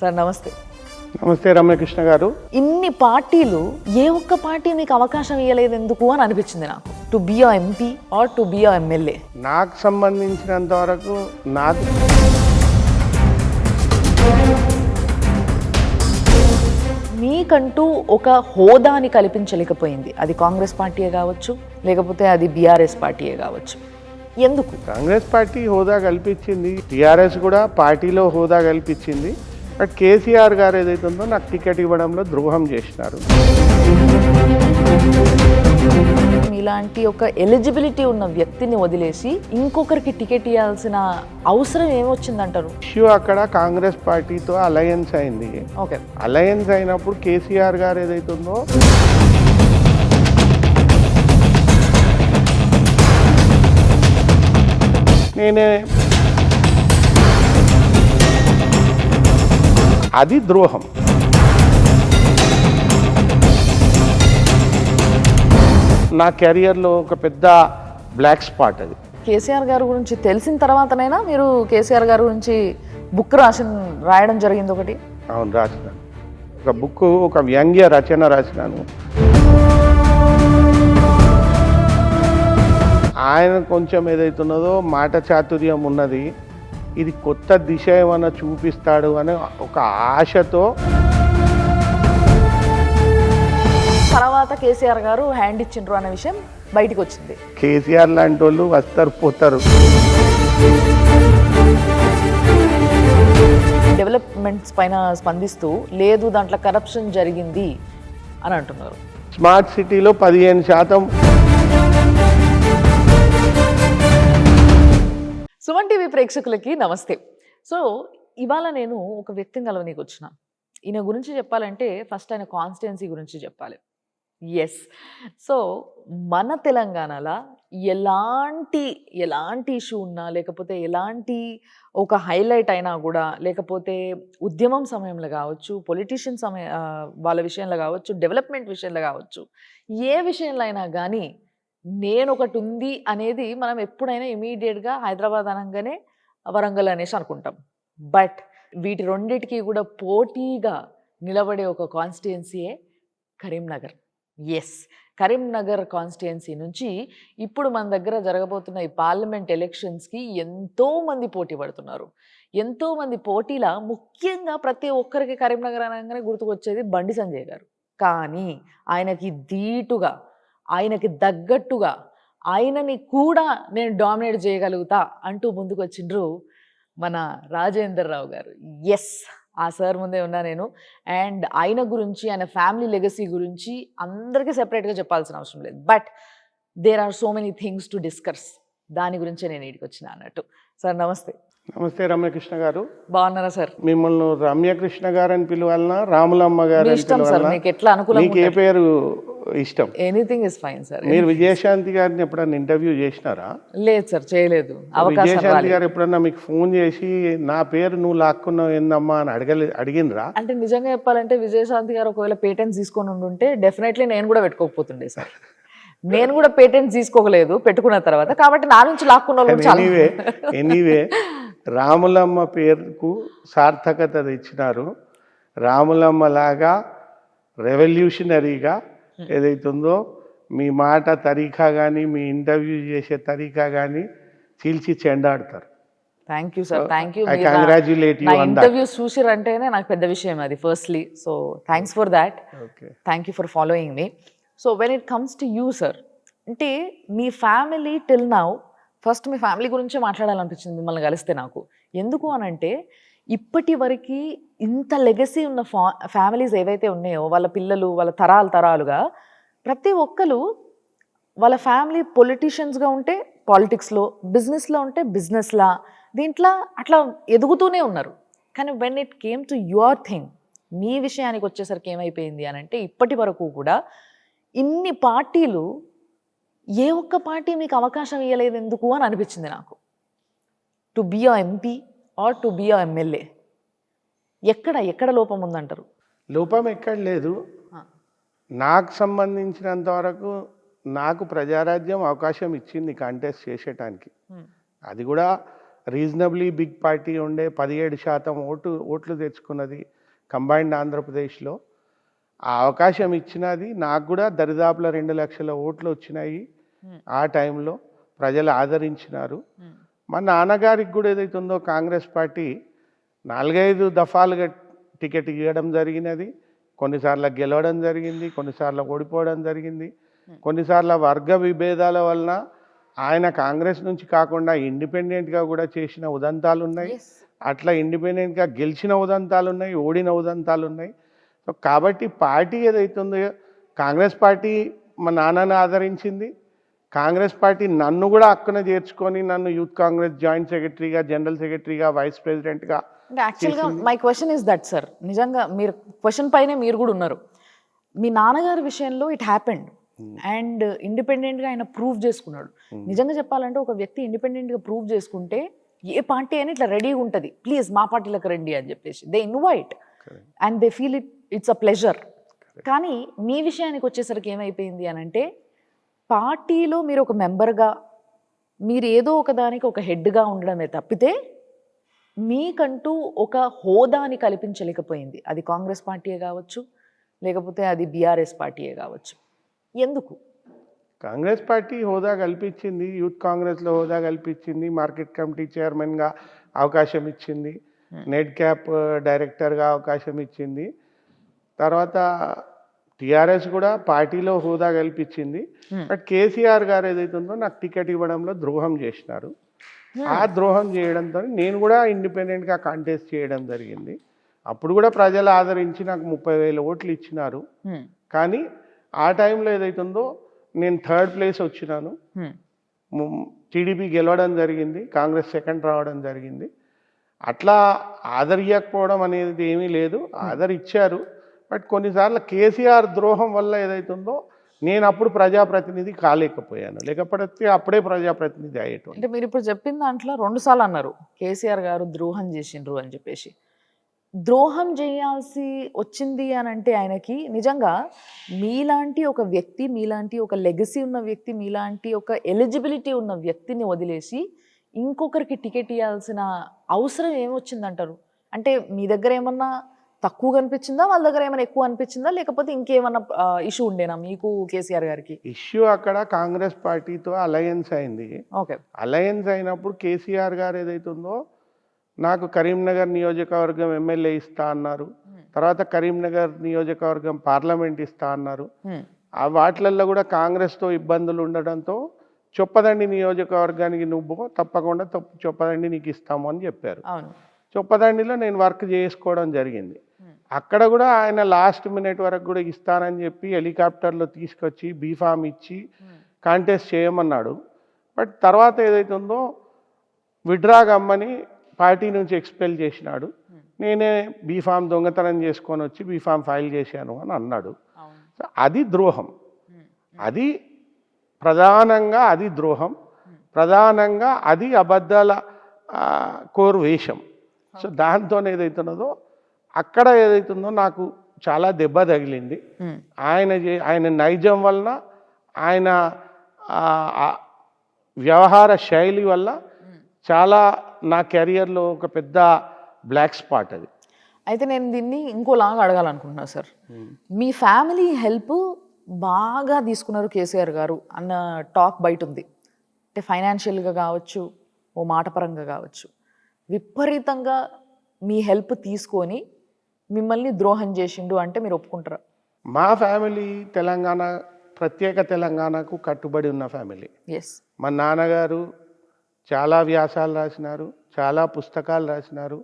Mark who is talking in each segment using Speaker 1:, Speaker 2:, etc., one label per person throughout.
Speaker 1: Sir నమస్తే.
Speaker 2: నమస్తే రమ్యకృష్ణ గారు.
Speaker 1: ఇన్ని పార్టీలు ఏ ఒక్క పార్టీ మీకు అవకాశం ఇవ్వలేదు ఎందుకు అని అనిపించింది నాకు. To be a MP or to be a MLA.
Speaker 2: నాకు సంబంధించినంత వరకు నాకు
Speaker 1: మీకంటూ ఒక హోదాని కల్పించలేకపోయింది. అది కాంగ్రెస్ పార్టీయే కావచ్చు, లేకపోతే అది బీఆర్ఎస్ పార్టీయే కావచ్చు. ఎందుకు?
Speaker 2: కాంగ్రెస్ పార్టీ హోదా కల్పించింది, టీఆర్ఎస్ కూడా పార్టీలో హోదా కల్పించింది. బట్ కేసీఆర్ గారు ఏదైతే ఉందో నాకు టికెట్ ఇవ్వడంలో ద్రోహం చేసినారు.
Speaker 1: ఇలాంటి ఒక ఎలిజిబిలిటీ ఉన్న వ్యక్తిని వదిలేసి ఇంకొకరికి టికెట్ ఇవ్వాల్సిన అవసరం ఏమొచ్చిందంటారు?
Speaker 2: ఇష్యూ అక్కడ కాంగ్రెస్ పార్టీతో అలయన్స్ అయింది.
Speaker 1: ఓకే,
Speaker 2: అలయన్స్ అయినప్పుడు కేసీఆర్ గారు ఏదైతే ఉందో నేనే అది ద్రోహం. నా కెరియర్లో ఒక పెద్ద బ్లాక్ స్పాట్ అది.
Speaker 1: కేసీఆర్ గారి గురించి తెలిసిన తర్వాతనైనా మీరు కేసీఆర్ గారి గురించి బుక్ రాయడం జరిగింది ఒకటి?
Speaker 2: అవును, రాసినాను. ఒక బుక్, ఒక వ్యంగ్య రచన రాసినాను. ఆయన కొంచెం ఏదైతున్నదో మాట చాతుర్యం ఉన్నది, ఇది కొత్త దిశ ఏమన్నా చూపిస్తాడు అనే ఒక ఆశతో.
Speaker 1: తర్వాత కేసీఆర్ గారు హ్యాండ్ ఇచ్చిండ్రు అనే విషయం బయటికి వచ్చింది.
Speaker 2: కేసీఆర్ లాంటి వాళ్ళు వస్తారు పోతారు.
Speaker 1: డెవలప్మెంట్స్ పైన స్పందిస్తూ లేదు దాంట్లో కరప్షన్ జరిగింది అని అంటున్నారు.
Speaker 2: స్మార్ట్ సిటీలో 15%.
Speaker 1: సుమన్ టీవీ ప్రేక్షకులకి నమస్తే. సో ఇవాళ నేను ఒక వ్యక్తిని కలవనీకి వచ్చిన. ఈయన గురించి చెప్పాలంటే ఫస్ట్ ఆయన కాన్స్టిట్యున్సీ గురించి చెప్పాలి. ఎస్, సో మన తెలంగాణలో ఎలాంటి ఇష్యూ ఉన్నా, లేకపోతే ఎలాంటి ఒక హైలైట్ అయినా కూడా, లేకపోతే ఉద్యమం సమయంలో కావచ్చు, పొలిటీషియన్ వాళ్ళ విషయంలో కావచ్చు, డెవలప్మెంట్ విషయంలో కావచ్చు, ఏ విషయంలో అయినా కానీ నేను ఒకటి ఉంది అనేది మనం ఎప్పుడైనా ఇమీడియట్గా హైదరాబాద్ అనగానే వరంగల్ అనేసి అనుకుంటాం. బట్ వీటి రెండిటికి కూడా పోటీగా నిలబడే ఒక కాన్స్టిట్యుయెన్సీయే కరీంనగర్. ఎస్, కరీంనగర్ కాన్స్టిట్యుయెన్సీ నుంచి ఇప్పుడు మన దగ్గర జరగబోతున్న ఈ పార్లమెంట్ ఎలక్షన్స్కి ఎంతోమంది పోటీ పడుతున్నారు. ఎంతోమంది పోటీలా ముఖ్యంగా ప్రతి ఒక్కరికి కరీంనగర్ అనగానే గుర్తుకొచ్చేది బండి సంజయ్ గారు. కానీ ఆయనకి ధీటుగా, ఆయనకి తగ్గట్టుగా, ఆయనని కూడా నేను డామినేట్ చేయగలుగుతా అంటూ ముందుకు వచ్చిండ్రు మన రాజేందర్ రావు గారు. ఎస్, ఆ సార్ ముందే ఉన్నా నేను. అండ్ ఆయన గురించి, ఆయన ఫ్యామిలీ లెగసీ గురించి అందరికీ సెపరేట్గా చెప్పాల్సిన అవసరం లేదు. But there are so many things to discuss. దాని గురించే నేను ఇక్కడికి వచ్చిన అన్నట్టు. సార్ నమస్తే.
Speaker 2: నమస్తే రమ్యకృష్ణ గారు.
Speaker 1: బాగున్నారా సార్?
Speaker 2: మిమ్మల్ని రమ్యకృష్ణ గారు అని పిలవాలన్నా, రాములమ్మ గారు అని పిలవాలన్నా,
Speaker 1: మీకు ఎట్లా అనుకూలం?
Speaker 2: మీకు ఏ పేరు ఇష్టం?
Speaker 1: Anything is fine sir.
Speaker 2: మీరు విజయశాంతి గారిని ఎప్పుడన్నా ఇంటర్వ్యూ చేసినారా?
Speaker 1: లేదు సార్, చేయలేదు.
Speaker 2: విజయశాంతి గారు ఎప్పుడన్నా మీకు ఫోన్ చేసి నా పేరు నువ్వు లాక్కున్నావు ఏందమ్మా అని అడిగినరా?
Speaker 1: అంటే నిజంగా చెప్పాలంటే విజయశాంతి గారు ఒకవేళ పేటెంట్స్ తీసుకొని ఉండుంటే డెఫినెట్లీ నేను కూడా పెట్టుకోకపోతుండే సార్. నేను కూడా పేటెంట్స్ తీసుకోలేదు పెట్టుకున్న తర్వాత, కాబట్టి నా నుంచి లాక్కున్న వాళ్ళు.
Speaker 2: ఎనీవే రాములమ్మ పేరుకు సార్థకత తెచ్చినారు. రాములమ్మ లాగా రెవల్యూషనరీగా ఏదైతుందో మీ మాట తరీఖా కానీ, మీ ఇంటర్వ్యూ చేసే తరీఖా కానీ చీల్చి చెండాడతారు.
Speaker 1: Thank you sir, thank you.
Speaker 2: I congratulate you on that.
Speaker 1: Interviews చూసిరంటేనే నాకు పెద్ద విషయం అది firstly. So thanks for that. Thank you for following me. So when it comes to you sir, అంటే మీ ఫ్యామిలీ టిల్ నౌ, ఫస్ట్ మీ family గురించే మాట్లాడాలనిపించింది మిమ్మల్ని కలిస్తే నాకు. ఎందుకు అనంటే ఇప్పటి వరకు ఇంత లెగసీ ఉన్న ఫ్యామిలీస్ ఏవైతే ఉన్నాయో, వాళ్ళ పిల్లలు, వాళ్ళ తరాలుగా ప్రతి ఒక్కరు వాళ్ళ ఫ్యామిలీ పొలిటీషియన్స్గా ఉంటే పాలిటిక్స్లో, బిజినెస్లో ఉంటే బిజినెస్లా, దీంట్లో అట్లా ఎదుగుతూనే ఉన్నారు. కానీ when it came to your thing, మీ విషయానికి వచ్చేసరికి ఏమైపోయింది అనంటే ఇప్పటి వరకు కూడా ఇన్ని పార్టీలు ఏ ఒక్క పార్టీ మీకు అవకాశం ఇవ్వలేదు ఎందుకు అని అనిపించింది నాకు. To be a MP or to be a MLA. ఎక్కడ లోపం ఉందంటారు?
Speaker 2: లోపం ఎక్కడ లేదు. నాకు సంబంధించినంత వరకు నాకు ప్రజారాజ్యం అవకాశం ఇచ్చింది కాంటెస్ట్ చేసేటానికి. అది కూడా రీజనబ్లీ బిగ్ పార్టీ ఉండే 17% ఓట్లు తెచ్చుకున్నది కంబైన్డ్ ఆంధ్రప్రదేశ్లో. ఆ అవకాశం ఇచ్చినది నాకు కూడా దరిదాపుల 2 లక్షల ఓట్లు వచ్చినాయి. ఆ టైంలో ప్రజలు ఆదరించినారు. మా నాన్నగారికి కూడా ఏదైతుందో కాంగ్రెస్ పార్టీ 4-5 దఫాలుగా టికెట్ ఇవ్వడం జరిగినది. కొన్నిసార్లు గెలవడం జరిగింది, కొన్నిసార్లు ఓడిపోవడం జరిగింది, కొన్నిసార్లు వర్గ విభేదాల వలన ఆయన కాంగ్రెస్ నుంచి కాకుండా ఇండిపెండెంట్గా కూడా చేసిన ఉదంతాలు ఉన్నాయి. అట్లా ఇండిపెండెంట్గా గెలిచిన ఉదంతాలు ఉన్నాయి, ఓడిన ఉదంతాలు ఉన్నాయి. సో కాబట్టి పార్టీ ఏదైతుందో కాంగ్రెస్ పార్టీ మా నాన్నని ఆదరించింది. కాంగ్రెస్ పార్టీ నన్ను కూడా హక్కున చేర్చుకొని నన్ను యూత్ కాంగ్రెస్ జాయింట్ సెక్రటరీగా, జనరల్ సెక్రటరీగా, వైస్ ప్రెసిడెంట్గా.
Speaker 1: అంటే యాక్చువల్గా my question is that sir, నిజంగా మీరు క్వశ్చన్ పైనే మీరు కూడా ఉన్నారు. మీ నాన్నగారి విషయంలో ఇట్ హ్యాపెండ్ అండ్ ఇండిపెండెంట్గా ఆయన ప్రూవ్ చేసుకున్నాడు. నిజంగా చెప్పాలంటే ఒక వ్యక్తి ఇండిపెండెంట్గా ప్రూవ్ చేసుకుంటే ఏ పార్టీ అయినా ఇట్లా రెడీగా ఉంటుంది, ప్లీజ్ మా పార్టీలకు రండి అని చెప్పేసి they invite and they feel it's a pleasure. కానీ మీ విషయానికి వచ్చేసరికి ఏమైపోయింది అని అంటే పార్టీలో మీరు ఒక మెంబర్గా మీరు ఏదో ఒక దానికి ఒక హెడ్గా ఉండడమే తప్పితే మీకంటూ ఒక హోదాని కల్పించలేకపోయింది. అది కాంగ్రెస్ పార్టీయే కావచ్చు, లేకపోతే అది బీఆర్ఎస్ పార్టీయే కావచ్చు. ఎందుకు?
Speaker 2: కాంగ్రెస్ పార్టీ హోదా కల్పించింది, యూత్ కాంగ్రెస్లో హోదా కల్పించింది, మార్కెట్ కమిటీ చైర్మన్గా అవకాశం ఇచ్చింది, నెట్ క్యాప్ డైరెక్టర్గా అవకాశం ఇచ్చింది. తర్వాత టీఆర్ఎస్ కూడా పార్టీలో హోదా కల్పించింది. బట్ కేసీఆర్ గారు ఏదైతుందో నాకు టికెట్ ఇవ్వడంలో ద్రోహం చేసినారు. ఆ ద్రోహం చేయడంతో నేను కూడా ఇండిపెండెంట్గా కాంటెస్ట్ చేయడం జరిగింది. అప్పుడు కూడా ప్రజలు ఆదరించి నాకు 30,000 ఓట్లు ఇచ్చినారు. కానీ ఆ టైంలో ఏదైతుందో నేను 3rd ప్లేస్ వచ్చినాను. టీడీపీ గెలవడం జరిగింది, కాంగ్రెస్ 2nd రావడం జరిగింది. అట్లా ఆదరియకపోవడం అనేది ఏమీ లేదు, ఆదరిచ్చారు. బట్ కొన్నిసార్లు కేసీఆర్ ద్రోహం వల్ల ఏదైతుందో నేను అప్పుడు ప్రజాప్రతినిధి కాలేకపోయాను, లేకపోతే అప్పుడే ప్రజాప్రతినిధి అయ్యేటోడు.
Speaker 1: అంటే మీరు ఇప్పుడు చెప్పిన దాంట్లో 2 సార్లు అన్నారు కేసీఆర్ గారు ద్రోహం చేసిండ్రు అని చెప్పేసి. ద్రోహం చేయాల్సి వచ్చింది అని అంటే ఆయనకి నిజంగా మీలాంటి ఒక వ్యక్తి, మీలాంటి ఒక లెగసీ ఉన్న వ్యక్తి, మీలాంటి ఒక ఎలిజిబిలిటీ ఉన్న వ్యక్తిని వదిలేసి ఇంకొకరికి టికెట్ ఇవ్వాల్సిన అవసరం ఏమొచ్చిందంటారు? అంటే మీ దగ్గర ఏమన్నా తక్కువ కనిపించిందా, వాళ్ళ దగ్గర ఏమైనా ఎక్కువ అనిపించిందా, లేకపోతే ఇంకేమన్నా ఇష్యూ ఉండేనా మీకు కేసీఆర్ గారికి?
Speaker 2: ఇష్యూ అక్కడ కాంగ్రెస్ పార్టీతో అలయన్స్ అయింది.
Speaker 1: ఓకే,
Speaker 2: అలయన్స్ అయినప్పుడు కేసీఆర్ గారు ఏదైతుందో నాకు కరీంనగర్ నియోజకవర్గం ఎమ్మెల్యే ఇస్తా అన్నారు. తర్వాత కరీంనగర్ నియోజకవర్గం పార్లమెంట్ ఇస్తా అన్నారు. ఆ వాటిలల్లో కూడా కాంగ్రెస్తో ఇబ్బందులు ఉండడంతో చొప్పదండి నియోజకవర్గానికి నువ్వు తప్పకుండా చొప్పదండి నీకు ఇస్తాము అని చెప్పారు. చొప్పదండిలో నేను వర్క్ చేసుకోవడం జరిగింది. అక్కడ కూడా ఆయన లాస్ట్ మినిట్ వరకు కూడా ఇస్తానని చెప్పి హెలికాప్టర్లో తీసుకొచ్చి బీఫామ్ ఇచ్చి కాంటెస్ట్ చేయమన్నాడు. బట్ తర్వాత ఏదైతుందో విడ్రా గమ్మని పార్టీ నుంచి ఎక్స్పెల్ చేసినాడు. నేనే బీఫామ్ దొంగతనం చేసుకొని వచ్చి బీఫామ్ ఫైల్ చేశాను అని అన్నాడు. అది ద్రోహం, అది ప్రధానంగా అది ద్రోహం, ప్రధానంగా అది అబద్ధాల కోరు వేషం. సో దాంతో ఏదైతున్నదో అక్కడ ఏదైతుందో నాకు చాలా దెబ్బ తగిలింది. ఆయన నైజం వలన, ఆయన వ్యవహార శైలి వల్ల చాలా నా కెరియర్లో ఒక పెద్ద బ్లాక్ స్పాట్ అది.
Speaker 1: అయితే నేను దీన్ని ఇంకోలాగా అడగాలనుకుంటున్నా సార్. మీ ఫ్యామిలీ హెల్ప్ బాగా తీసుకున్నారు కేసీఆర్ గారు అన్న టాక్ బయట ఉంది. అంటే ఫైనాన్షియల్గా కావచ్చు, ఓ మాటపరంగా కావచ్చు, విపరీతంగా మీ హెల్ప్ తీసుకొని మిమ్మల్ని ద్రోహం చేసిండు అంటే మీరు ఒప్పుకుంటారా?
Speaker 2: మా ఫ్యామిలీ తెలంగాణ, ప్రత్యేక తెలంగాణకు కట్టుబడి ఉన్న ఫ్యామిలీ.
Speaker 1: ఎస్,
Speaker 2: మా నాన్నగారు చాలా వ్యాసాలు రాసినారు, చాలా పుస్తకాలు రాసినారు,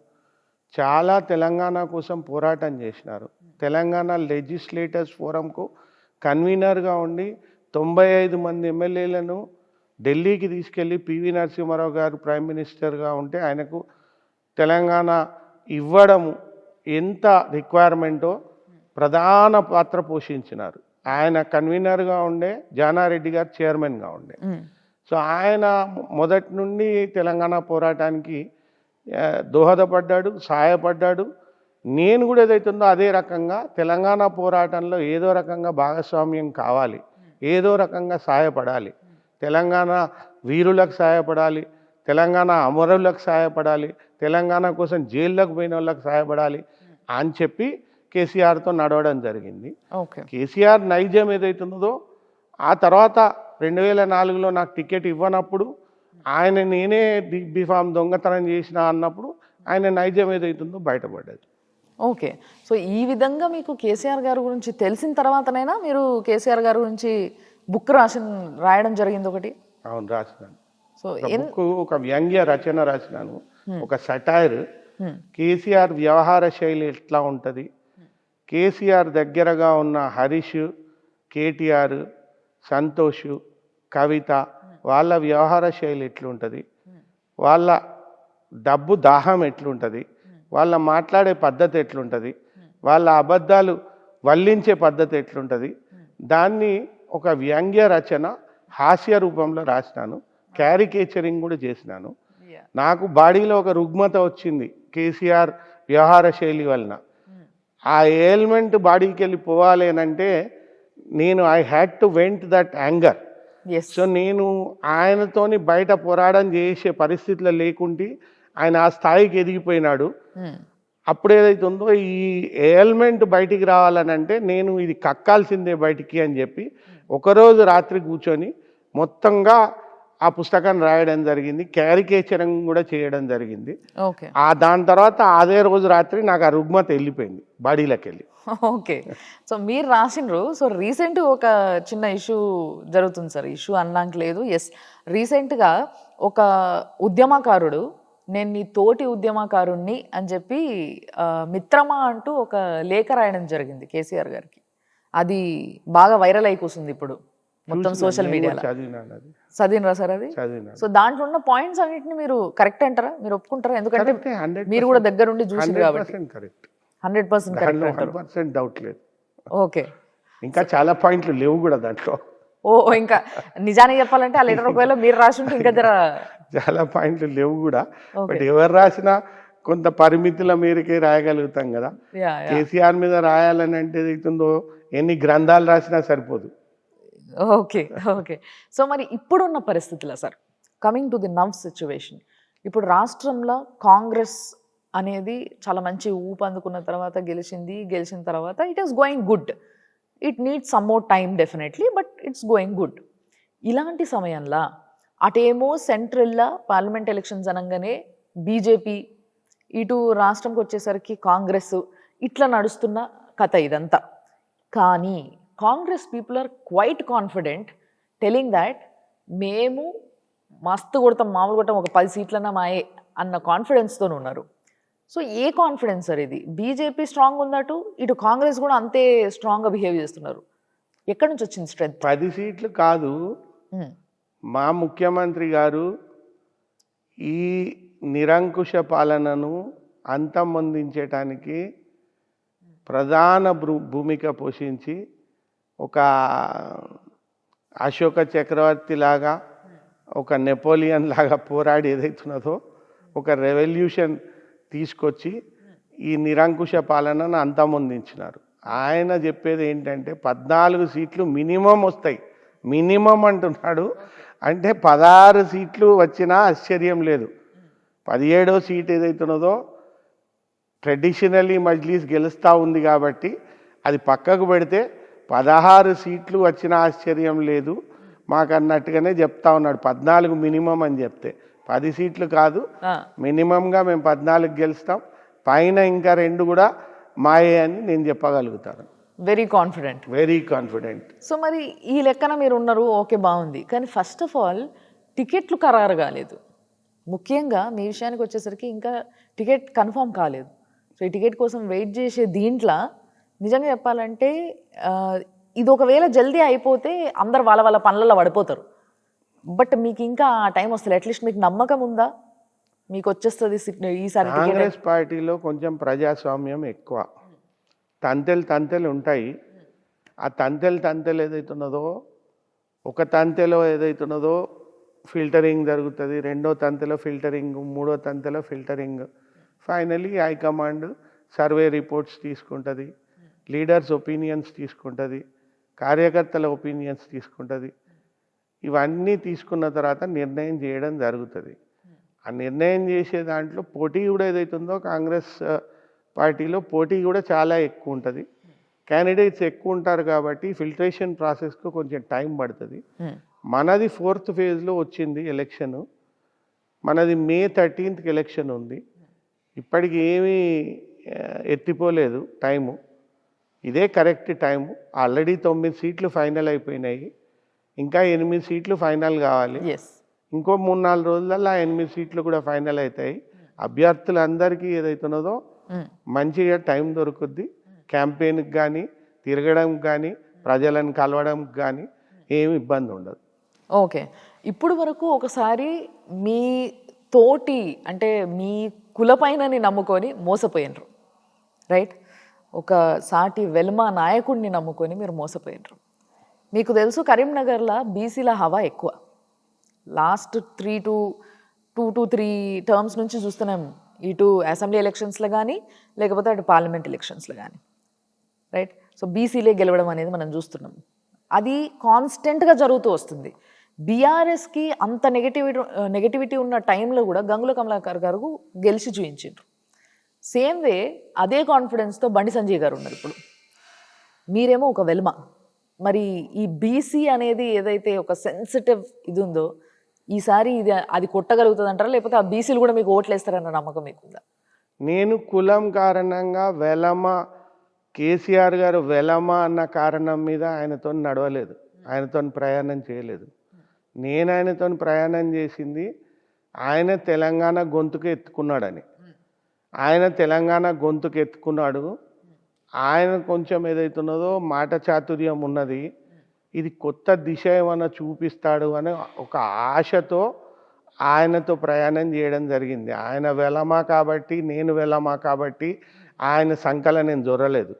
Speaker 2: చాలా తెలంగాణ కోసం పోరాటం చేసినారు. తెలంగాణ లెజిస్లేటర్స్ ఫోరంకు కన్వీనర్గా ఉండి 95 మంది ఎమ్మెల్యేలను ఢిల్లీకి తీసుకెళ్ళి పివి నరసింహారావు గారు ప్రైమ్ మినిస్టర్గా ఉంటే ఆయనకు తెలంగాణ ఇవ్వడము ఎంత రిక్వైర్మెంటో ప్రధాన పాత్ర పోషించినారు. ఆయన కన్వీనర్గా ఉండే, జానారెడ్డి గారు చైర్మన్గా ఉండే. సో ఆయన మొదటి నుండి తెలంగాణ పోరాటానికి దోహదపడ్డాడు, సహాయపడ్డాడు. నేను కూడా ఏదైతుందో అదే రకంగా తెలంగాణ పోరాటంలో ఏదో రకంగా భాగస్వామ్యం కావాలి, ఏదో రకంగా సహాయపడాలి, తెలంగాణ వీరులకు సహాయపడాలి, తెలంగాణ అమరులకు సహాయపడాలి, తెలంగాణ కోసం జైల్లోకి పోయిన వాళ్ళకి సహాయపడాలి అని చెప్పి కేసీఆర్తో నడవడం జరిగింది.
Speaker 1: ఓకే.
Speaker 2: కేసీఆర్ నైజం ఏదైతున్నదో ఆ తర్వాత 2004లో నాకు టికెట్ ఇవ్వనప్పుడు ఆయన నేనే బీఫామ్ దొంగతనం చేసిన అన్నప్పుడు ఆయన నైజం ఏదైతుందో బయటపడ్డది.
Speaker 1: ఓకే. సో ఈ విధంగా మీకు కేసీఆర్ గారి గురించి తెలిసిన తర్వాతనైనా మీరు కేసీఆర్ గారి గురించి బుక్ రాయడం జరిగింది ఒకటి?
Speaker 2: అవును, రాసినాను.
Speaker 1: సో
Speaker 2: బుక్ ఒక వ్యంగ్య రచన రాసినాను, ఒక సటైర్. కేసీఆర్ వ్యవహార శైలి ఎట్లా ఉంటుంది, కేసీఆర్ దగ్గరగా ఉన్న హరీష్, కేటీఆర్, సంతోష్, కవిత వాళ్ళ వ్యవహార శైలి ఎట్లుంటుంది, వాళ్ళ డబ్బు దాహం ఎట్లుంటుంది, వాళ్ళ మాట్లాడే పద్ధతి ఎట్లుంటుంది, వాళ్ళ అబద్ధాలు వల్లించే పద్ధతి ఎట్లుంటుంది, దాన్ని ఒక వ్యంగ్య రచన హాస్య రూపంలో రాసినాను. క్యారికేచరింగ్ కూడా చేసినాను. నాకు బాడీలో ఒక రుగ్మత వచ్చింది కేసీఆర్ వ్యవహార శైలి వలన. ఆ ఎయిల్మెంట్ బాడీకి వెళ్ళి పోవాలి అని అంటే నేను I had to vent that anger. So నేను ఆయనతోని బయట పోరాటం చేసే పరిస్థితిలో లేకుంటే ఆయన ఆ స్థాయికి ఎదిగిపోయినాడు. అప్పుడు ఏదైతుందో ఈ ఎయిల్మెంట్ బయటికి రావాలని అంటే నేను ఇది కక్కాల్సిందే బయటికి అని చెప్పి ఒకరోజు రాత్రి కూర్చొని మొత్తంగా ఆ పుస్తకాన్ని రాయడం జరిగింది, క్యారికేచరింగ్ కూడా చేయడం జరిగింది. దాని తర్వాత అదే రోజు రాత్రి నాకు ఆ రుగ్మత వెళ్ళిపోయింది బాడీలోకి వెళ్ళి.
Speaker 1: ఓకే. సో మీరు రాసిండ్రు. సో రీసెంట్ ఒక చిన్న ఇష్యూ జరుగుతుంది సార్. ఇష్యూ అన్నాక లేదు, ఎస్, రీసెంట్గా ఒక ఉద్యమకారుడు నేను నీ తోటి ఉద్యమకారుణ్ణి అని చెప్పి మిత్రమా అంటూ ఒక లేఖ రాయడం జరిగింది కేసీఆర్ గారికి. అది బాగా వైరల్ అయి కూర్చుంది ఇప్పుడు మొత్తం సోషల్ మీడియాలో. చదివినరా సార్ అది? సో దాంట్లో ఉన్న పాయింట్స్ అన్నింటినీ మీరు కరెక్ట్ అంటారా, మీరు ఒప్పుకుంటారా? ఎందుకంటే మీరు కూడా దగ్గరుండి చూసింది కాబట్టి
Speaker 2: 100% డౌట్ లేదు.
Speaker 1: ఓకే.
Speaker 2: ఇంకా చాలా పాయింట్లు లేవు కూడా దాంట్లో.
Speaker 1: ఓ, ఇంకా నిజానికి చెప్పాలంటే ఆ లెటర్ ఒకవేళ మీరు రాసి ఉంటే ఇంకా
Speaker 2: చాలా పాయింట్లు లేవు కూడా. బట్ ఎవరు రాసినా కొంత పరిమితుల మేరకే రాయగలుగుతాం కదా. కేసీఆర్ మీద రాయాలని అంటే ఏదైతుందో ఎన్ని గ్రంథాలు రాసినా సరిపోదు.
Speaker 1: ఓకే. ఓకే. సో మరి ఇప్పుడున్న పరిస్థితుల్లో sir, coming to the now situation, ఇప్పుడు రాష్ట్రంలో కాంగ్రెస్ అనేది చాలా మంచి ఊపు అందుకున్న తర్వాత గెలిచిన తర్వాత it is going good. It needs some more time definitely, but it's going good. ఇలాంటి సమయంలో అటేమో సెంట్రల్లో పార్లమెంట్ ఎలక్షన్స్ అనగానే బీజేపీ, ఇటు రాష్ట్రంకి వచ్చేసరికి కాంగ్రెస్, ఇట్లా నడుస్తున్న కథ ఇదంతా. కానీ Congress people are quite confident telling that మేము మస్తు కొడతాం, మామూలు కొడతాం, ఒక 10 సీట్లన్నా మాయే అన్న కాన్ఫిడెన్స్తో ఉన్నారు. సో ఏ కాన్ఫిడెన్స్ సార్ ఇది? బీజేపీ స్ట్రాంగ్ ఉందటు, ఇటు కాంగ్రెస్ కూడా అంతే స్ట్రాంగ్గా బిహేవ్ చేస్తున్నారు. ఎక్కడి నుంచి వచ్చింది స్ట్రెంత్?
Speaker 2: 10 సీట్లు కాదు, మా ముఖ్యమంత్రి గారు ఈ నిరంకుశ పాలనను అంతమొందించటానికి ప్రధాన భూమిక పోషించి ఒక అశోక చక్రవర్తి లాగా, ఒక నెపోలియన్ లాగా పోరాడి ఏదైతున్నదో ఒక రెవల్యూషన్ తీసుకొచ్చి ఈ నిరంకుశ పాలనను అంతమొందించినారు. ఆయన చెప్పేది ఏంటంటే 14 సీట్లు మినిమం వస్తాయి, మినిమం అంటున్నాడు. అంటే 16 సీట్లు వచ్చినా ఆశ్చర్యం లేదు. 17వ సీట్ ఏదైతున్నదో ట్రెడిషనల్లీ మజ్లీస్ గెలుస్తూ ఉంది కాబట్టి అది పక్కకు పెడితే 16 సీట్లు వచ్చిన ఆశ్చర్యం లేదు మాకు అన్నట్టుగానే చెప్తా ఉన్నాడు. 14 మినిమం అని చెప్తే 10 సీట్లు కాదు, మినిమంగా మేము 14 గెలుస్తాం, పైన ఇంకా 2 కూడా మాయే అని నేను చెప్పగలుగుతాను.
Speaker 1: Very confident. సో మరి ఈ లెక్కన మీరు ఉన్నారు, ఓకే, బాగుంది. కానీ ఫస్ట్ ఆఫ్ ఆల్ టికెట్లు ఖరారు కాలేదు. ముఖ్యంగా మీ విషయానికి వచ్చేసరికి ఇంకా టికెట్ కన్ఫర్మ్ కాలేదు. సో ఈ టికెట్ కోసం వెయిట్ చేసే దీంట్లో నిజంగా చెప్పాలంటే ఇది ఒకవేళ జల్దీ అయిపోతే అందరు వాళ్ళ పనులలో పడిపోతారు. బట్ మీకు ఇంకా ఆ టైం వస్తుంది. అట్లీస్ట్ మీకు నమ్మకం ఉందా మీకు వచ్చేస్తుంది ఈసారి?
Speaker 2: కాంగ్రెస్ పార్టీలో కొంచెం ప్రజాస్వామ్యం ఎక్కువ, తంతెలు ఉంటాయి. ఆ తంతెలు ఏదైతున్నదో, ఒక తంతెలో ఏదైతున్నదో ఫిల్టరింగ్ జరుగుతుంది, 2వ తంతెలో ఫిల్టరింగ్, 3వ తంతెలో filtering, finally high command survey reports తీసుకుంటుంది, లీడర్స్ ఒపీనియన్స్ తీసుకుంటుంది, కార్యకర్తల ఒపీనియన్స్ తీసుకుంటుంది. ఇవన్నీ తీసుకున్న తర్వాత నిర్ణయం చేయడం జరుగుతుంది. ఆ నిర్ణయం చేసే దాంట్లో పోటీ కూడా ఏదైతుందో కాంగ్రెస్ పార్టీలో పోటీ కూడా చాలా ఎక్కువ ఉంటుంది. క్యాండిడేట్స్ ఎక్కువ ఉంటారు కాబట్టి ఫిల్టరేషన్ ప్రాసెస్కు కొంచెం టైం పడుతుంది. మనది 4th ఫేజ్లో వచ్చింది ఎలక్షన్. మనది May 13th ఎలక్షన్ ఉంది. ఇప్పటికి ఏమీ ఎత్తిపోలేదు టైము. ఇదే కరెక్ట్ టైము. ఆల్రెడీ 9 సీట్లు ఫైనల్ అయిపోయినాయి. ఇంకా 8 సీట్లు ఫైనల్ కావాలి. ఇంకో 3-4 రోజులలో 8 సీట్లు కూడా ఫైనల్ అవుతాయి. అభ్యర్థులందరికీ ఏదైతున్నదో మంచిగా టైం దొరుకుద్ది. క్యాంపెయిన్కి కానీ తిరగడానికి కానీ ప్రజలను కలవడానికి కానీ ఏమి ఇబ్బంది ఉండదు.
Speaker 1: ఓకే, ఇప్పుడు వరకు ఒకసారి మీ తోటి అంటే మీ కులపైనని నమ్ముకొని మోసపోయినరు, రైట్? ఒక సాటి వెల్మ నాయకుడిని నమ్ముకొని మీరు మోసపోయినరు. మీకు తెలుసు కరీంనగర్లో బీసీల హవా ఎక్కువ. లాస్ట్ 2 to 3 టర్మ్స్ నుంచి చూస్తున్నాం, ఇటు అసెంబ్లీ ఎలక్షన్స్లో కానీ లేకపోతే అటు పార్లమెంట్ ఎలక్షన్స్లో కానీ, రైట్? సో బీసీలే గెలవడం అనేది మనం చూస్తున్నాం. అది కాన్స్టెంట్గా జరుగుతూ వస్తుంది. బీఆర్ఎస్కి అంత నెగటివిటీ ఉన్న టైంలో కూడా గంగుల కమలాకర్ గారు గెలిచి చూయించారు. సేమ్ వే అదే కాన్ఫిడెన్స్తో బండి సంజయ్ గారు ఉన్నారు ఇప్పుడు. మీరేమో ఒక వెల్మ. మరి ఈ బీసీ అనేది ఏదైతే ఒక సెన్సిటివ్ ఇది ఉందో ఈసారి అది కొట్టగలుగుతుంది అంటారా, లేకపోతే ఆ బీసీలు కూడా మీకు ఓట్లు వేస్తారన్న నమ్మకం మీకుందా?
Speaker 2: నేను కులం కారణంగా వెలమ, కేసీఆర్ గారు వెలమ అన్న కారణం మీద ఆయనతో నడవలేదు, ఆయనతో ప్రయాణం చేయలేదు. నేను ఆయనతో ప్రయాణం చేసింది ఆయన తెలంగాణ గొంతుకు ఎత్తుకున్నాడని. ఆయన తెలంగాణ గొంతుకు ఎత్తుకున్నాడు. ఆయన కొంచెం ఏదైతున్నదో మాట చాతుర్యం ఉన్నది, ఇది కొత్త దిశ ఏమన్నా చూపిస్తాడు అనే ఒక ఆశతో ఆయనతో ప్రయాణం చేయడం జరిగింది. ఆయన వెలమా కాబట్టి, నేను వెలమా కాబట్టి ఆయన సంకల నేను జొరలేదు.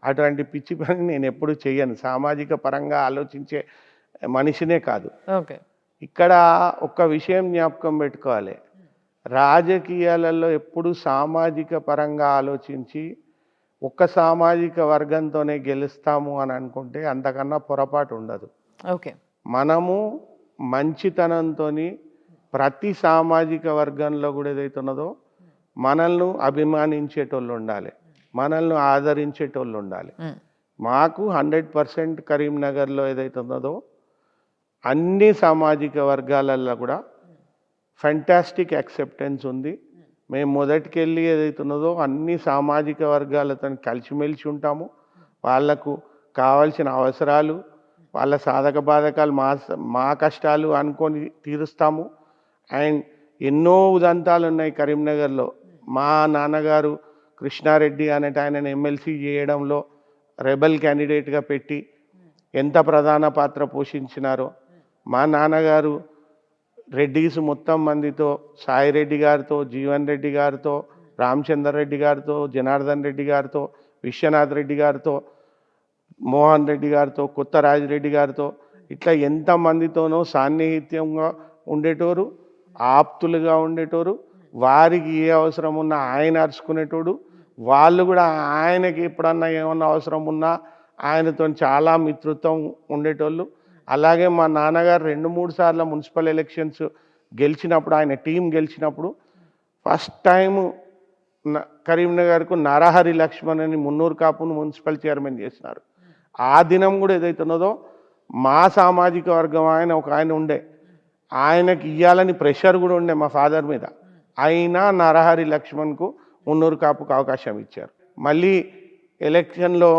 Speaker 2: అటువంటి పిచ్చి పని నేను ఎప్పుడు చేయను. సామాజిక పరంగా ఆలోచించే మనిషినే కాదు.
Speaker 1: ఓకే,
Speaker 2: ఇక్కడ ఒక విషయం జ్ఞాపకం పెట్టుకోవాలి. రాజకీయాలలో ఎప్పుడు సామాజిక పరంగా ఆలోచించి ఒక్క సామాజిక వర్గంతోనే గెలుస్తాము అని అనుకుంటే అంతకన్నా పొరపాటు ఉండదు.
Speaker 1: ఓకే,
Speaker 2: మనము మంచితనంతో ప్రతి సామాజిక వర్గంలో కూడా ఏదైతున్నదో మనల్ని అభిమానించేటోళ్ళు ఉండాలి, మనల్ని ఆదరించేటోళ్ళు ఉండాలి. మాకు 100% కరీంనగర్లో ఏదైతున్నదో అన్ని సామాజిక వర్గాలలో కూడా ఫెంటాస్టిక్ యాక్సెప్టెన్స్ ఉంది. మేము మొదటికెళ్ళి ఏదైతున్నదో అన్ని సామాజిక వర్గాలతో కలిసిమెలిసి ఉంటాము. వాళ్లకు కావాల్సిన అవసరాలు, వాళ్ళ సాధక బాధకాలు, మా కష్టాలు అనుకొని తీరుస్తాము. అండ్ ఎన్నో ఉదంతాలు ఉన్నాయి కరీంనగర్లో. మా నాన్నగారు కృష్ణారెడ్డి అనేట ఆయనను ఎమ్మెల్సీ చేయడంలో రెబల్ క్యాండిడేట్గా పెట్టి ఎంత ప్రధాన పాత్ర పోషించినారో, మా నాన్నగారు రెడ్డిస్ మొత్తం మందితో, సాయిరెడ్డి గారితో, జీవన్ రెడ్డి గారితో, రామచందర్ రెడ్డి గారితో, జనార్దన్ రెడ్డి గారితో, విశ్వనాథ్ రెడ్డి గారితో, మోహన్ రెడ్డి గారితో, కొత్త రాజిరెడ్డి గారితో, ఇట్లా ఎంతమందితోనో సాన్నిహిత్యంగా ఉండేటోరు, ఆప్తులుగా ఉండేటోరు. వారికి ఏ అవసరం ఉన్నా ఆయన అరుచుకునేటోడు. వాళ్ళు కూడా ఆయనకి ఎప్పుడన్నా ఏమన్నా అవసరం ఉన్నా ఆయనతో చాలా మిత్రత్వం ఉండేటోళ్ళు. అలాగే మా నాన్నగారు 2-3 సార్లు మున్సిపల్ ఎలక్షన్స్ గెలిచినప్పుడు, ఆయన టీం గెలిచినప్పుడు ఫస్ట్ టైము కరీంనగర్కు నరహరి లక్ష్మణ్ అని మున్నూరు కాపును మున్సిపల్ చైర్మన్ చేసినారు. ఆ దినం కూడా ఏదైతున్నదో మా సామాజిక వర్గం ఆయన ఉండే, ఆయనకి ఇవ్వాలని ప్రెషర్ కూడా ఉండే మా ఫాదర్ మీద. అయినా నరహరి లక్ష్మణ్కు మున్నూరు కాపుకు అవకాశం ఇచ్చారు. మళ్ళీ ఎలక్షన్లో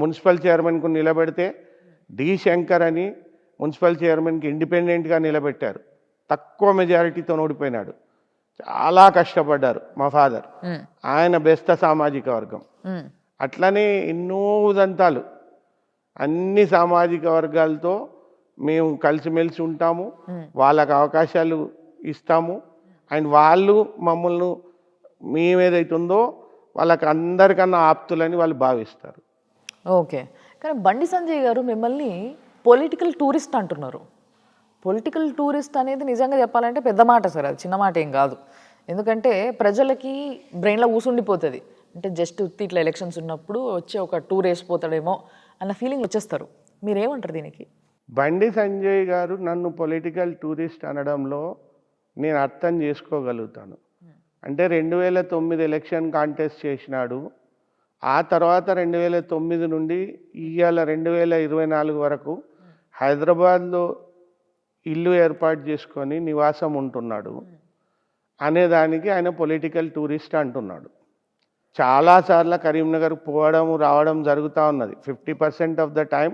Speaker 2: మున్సిపల్ చైర్మన్కు నిలబెడితే డి శంకర్ అని మున్సిపల్ చైర్మన్కి ఇండిపెండెంట్గా నిలబెట్టారు. తక్కువ మెజారిటీతో ఓడిపోయినాడు. చాలా కష్టపడ్డారు మా ఫాదర్. ఆయన బెస్త సామాజిక వర్గం. అట్లనే ఎన్నో ఉదంతాలు అన్ని సామాజిక వర్గాలతో మేము కలిసిమెలిసి ఉంటాము, వాళ్ళకు అవకాశాలు ఇస్తాము. అండ్ వాళ్ళు మమ్మల్ని మేమేదైతుందో వాళ్ళకి అందరికన్నా ఆప్తులని వాళ్ళు భావిస్తారు.
Speaker 1: ఓకే, కానీ బండి సంజయ్ గారు మిమ్మల్ని పొలిటికల్ టూరిస్ట్ అంటున్నారు. పొలిటికల్ టూరిస్ట్ అనేది నిజంగా చెప్పాలంటే పెద్ద మాట సార్, అది చిన్న మాట ఏం కాదు. ఎందుకంటే ప్రజలకి బ్రెయిన్లో కూసుండిపోతుంది. అంటే జస్ట్ ఇట్లా ఎలక్షన్స్ ఉన్నప్పుడు వచ్చి ఒక టూర్ వేసిపోతాడేమో అన్న ఫీలింగ్ వచ్చేస్తారు. మీరేమంటారు దీనికి?
Speaker 2: బండి సంజయ్ గారు నన్ను పొలిటికల్ టూరిస్ట్ అనడంలో నేను అర్థం చేసుకోగలుగుతాను. అంటే 2009 ఎలక్షన్ కాంటెస్ట్ చేసినాడు. ఆ తర్వాత 2009 నుండి ఇవాళ 2024 వరకు హైదరాబాద్లో ఇల్లు ఏర్పాటు చేసుకొని నివాసం ఉంటున్నాడు అనేదానికి ఆయన పొలిటికల్ టూరిస్ట్ అంటున్నాడు. చాలాసార్లు కరీంనగర్ పోవడం రావడం జరుగుతూ ఉన్నది. 50% ఆఫ్ ద టైం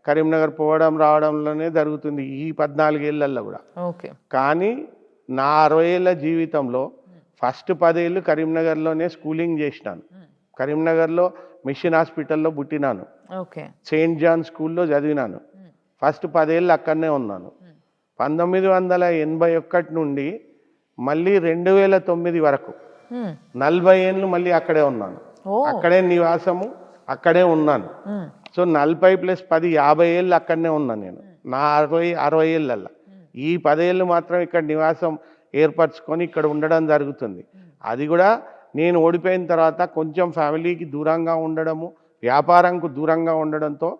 Speaker 2: కరీంనగర్ పోవడం రావడంలోనే జరుగుతుంది ఈ 14 ఏళ్లలో కూడా.
Speaker 1: ఓకే.
Speaker 2: కానీ నా 60 ఏళ్ళ జీవితంలో ఫస్ట్ 10 ఏళ్ళు కరీంనగర్లోనే స్కూలింగ్ చేసినాను. కరీంనగర్లో మిషన్ హాస్పిటల్లో పుట్టినాను.
Speaker 1: ఓకే.
Speaker 2: సెయింట్ జాన్ స్కూల్లో చదివినాను. ఫస్ట్ 10 ఏళ్ళు అక్కడనే ఉన్నాను. 1981 నుండి మళ్ళీ 2009 వరకు 40 ఏళ్ళు మళ్ళీ అక్కడే ఉన్నాను. అక్కడే నివాసము, అక్కడే ఉన్నాను. సో 40 + 10 50 ఏళ్ళు అక్కడనే ఉన్నాను నేను. నా 60 ఏళ్ళల్లో ఈ 10 ఏళ్ళు మాత్రం ఇక్కడ నివాసం ఏర్పరచుకొని ఇక్కడ ఉండడం జరుగుతుంది. అది కూడా నేను ఓడిపోయిన తర్వాత కొంచెం ఫ్యామిలీకి దూరంగా ఉండడము, వ్యాపారంకు దూరంగా ఉండడంతో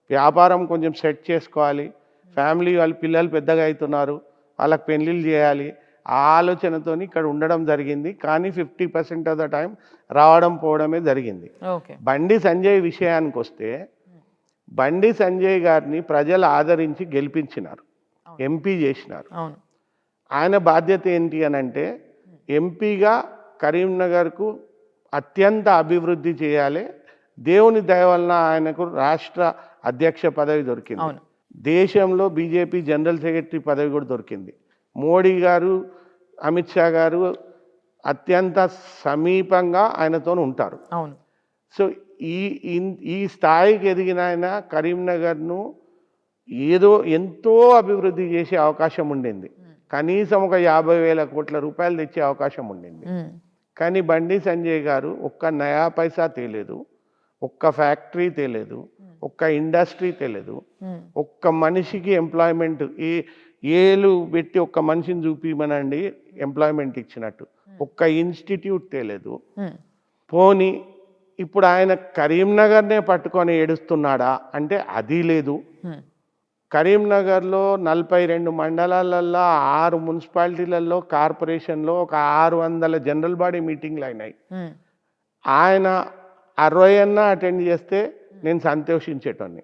Speaker 2: వ్యాపారం కొంచెం సెట్ చేసుకోవాలి, ఫ్యామిలీ వాళ్ళ పిల్లలు పెద్దగా అవుతున్నారు, వాళ్ళకి పెళ్ళిళ్ళు చేయాలి, ఆ ఆలోచనతో ఇక్కడ ఉండడం జరిగింది. కానీ 50% ఆఫ్ ద టైం రావడం పోవడమే జరిగింది. బండి సంజయ్ విషయానికి వస్తే, బండి సంజయ్ గారిని ప్రజలు ఆదరించి గెలిపించినారు, ఎంపీ చేసినారు. ఆయన బాధ్యత ఏంటి అని అంటే, ఎంపీగా కరీంనగర్కు అత్యంత అభివృద్ధి చేయాలి. దేవుని దయ వలన ఆయనకు రాష్ట్ర అధ్యక్ష పదవి దొరికింది. దేశంలో బీజేపీ జనరల్ సెక్రటరీ పదవి కూడా దొరికింది. మోడీ గారు, అమిత్ షా గారు అత్యంత సమీపంగా ఆయనతో ఉంటారు. సో ఈ స్థాయికి ఎదిగిన ఆయన కరీంనగర్ను ఎంతో అభివృద్ధి చేసే అవకాశం ఉండింది. కనీసం ఒక 50,000 కోట్ల రూపాయలు తెచ్చే అవకాశం ఉండింది. కానీ బండి సంజయ్ గారు ఒక్క నయా పైసా తేలేదు, ఒక్క ఫ్యాక్టరీ తేలేదు, ఒక్క ఇండస్ట్రీ తేలేదు, ఒక్క మనిషికి ఎంప్లాయ్మెంట్ ఏలు పెట్టి ఒక్క మనిషిని చూపిమనండి ఎంప్లాయ్మెంట్ ఇచ్చినట్టు ఒక్క ఇన్స్టిట్యూట్ తేలేదు. పోనీ ఇప్పుడు ఆయన కరీంనగర్నే పట్టుకొని ఏడుస్తున్నాడా అంటే అది లేదు. కరీంనగర్లో 42 మండలాలలో 6 మున్సిపాలిటీలలో కార్పొరేషన్లో ఒక 600 జనరల్ బాడీ మీటింగ్లు అయినాయి. ఆయన 60 అన్నా అటెండ్ చేస్తే నేను సంతోషించేటోని,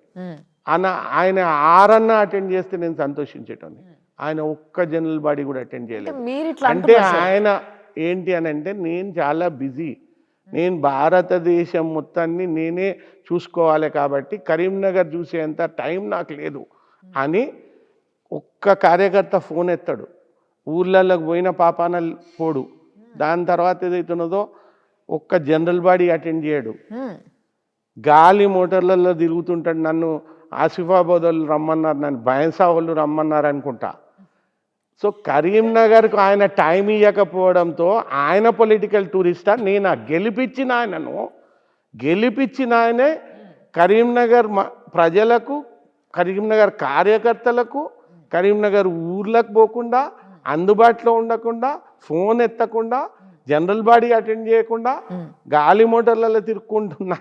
Speaker 2: ఆయన 6 అన్నా అటెండ్ చేస్తే నేను సంతోషించేటోని. ఆయన ఒక్క జనరల్ బాడీ కూడా అటెండ్ చేయలేదు. అంటే ఆయన ఏంటి అని అంటే, నేను చాలా బిజీ, నేను భారతదేశం మొత్తాన్ని నేనే చూసుకోవాలి కాబట్టి కరీంనగర్ చూసేంత టైం నాకు లేదు అని ఒక్క కార్యకర్త ఫోన్ ఎత్తాడు. ఊర్లలోకి పోయిన పాపాన పోడు. దాని తర్వాత ఏదైతున్నదో ఒక్క జనరల్ బాడీ అటెండ్ చేయడు. గాలి మోటార్లలో తిరుగుతుంటాడు. నన్ను ఆసిఫాబాద్ వాళ్ళు రమ్మన్నారు, నన్ను బైన్సా వాళ్ళు రమ్మన్నారు అనుకుంటా. సో కరీంనగర్కు ఆయన టైం ఇవ్వకపోవడంతో ఆయన పొలిటికల్ టూరిస్టా, నేను గెలిపించిన ఆయనే కరీంనగర్ ప్రజలకు, కరీంనగర్ కార్యకర్తలకు, కరీంనగర్ ఊర్లకు పోకుండా, అందుబాటులో ఉండకుండా, ఫోన్ ఎత్తకుండా, జనరల్ బాడీ అటెండ్ చేయకుండా గాలి మోటార్లలో తిరుక్కుంటున్న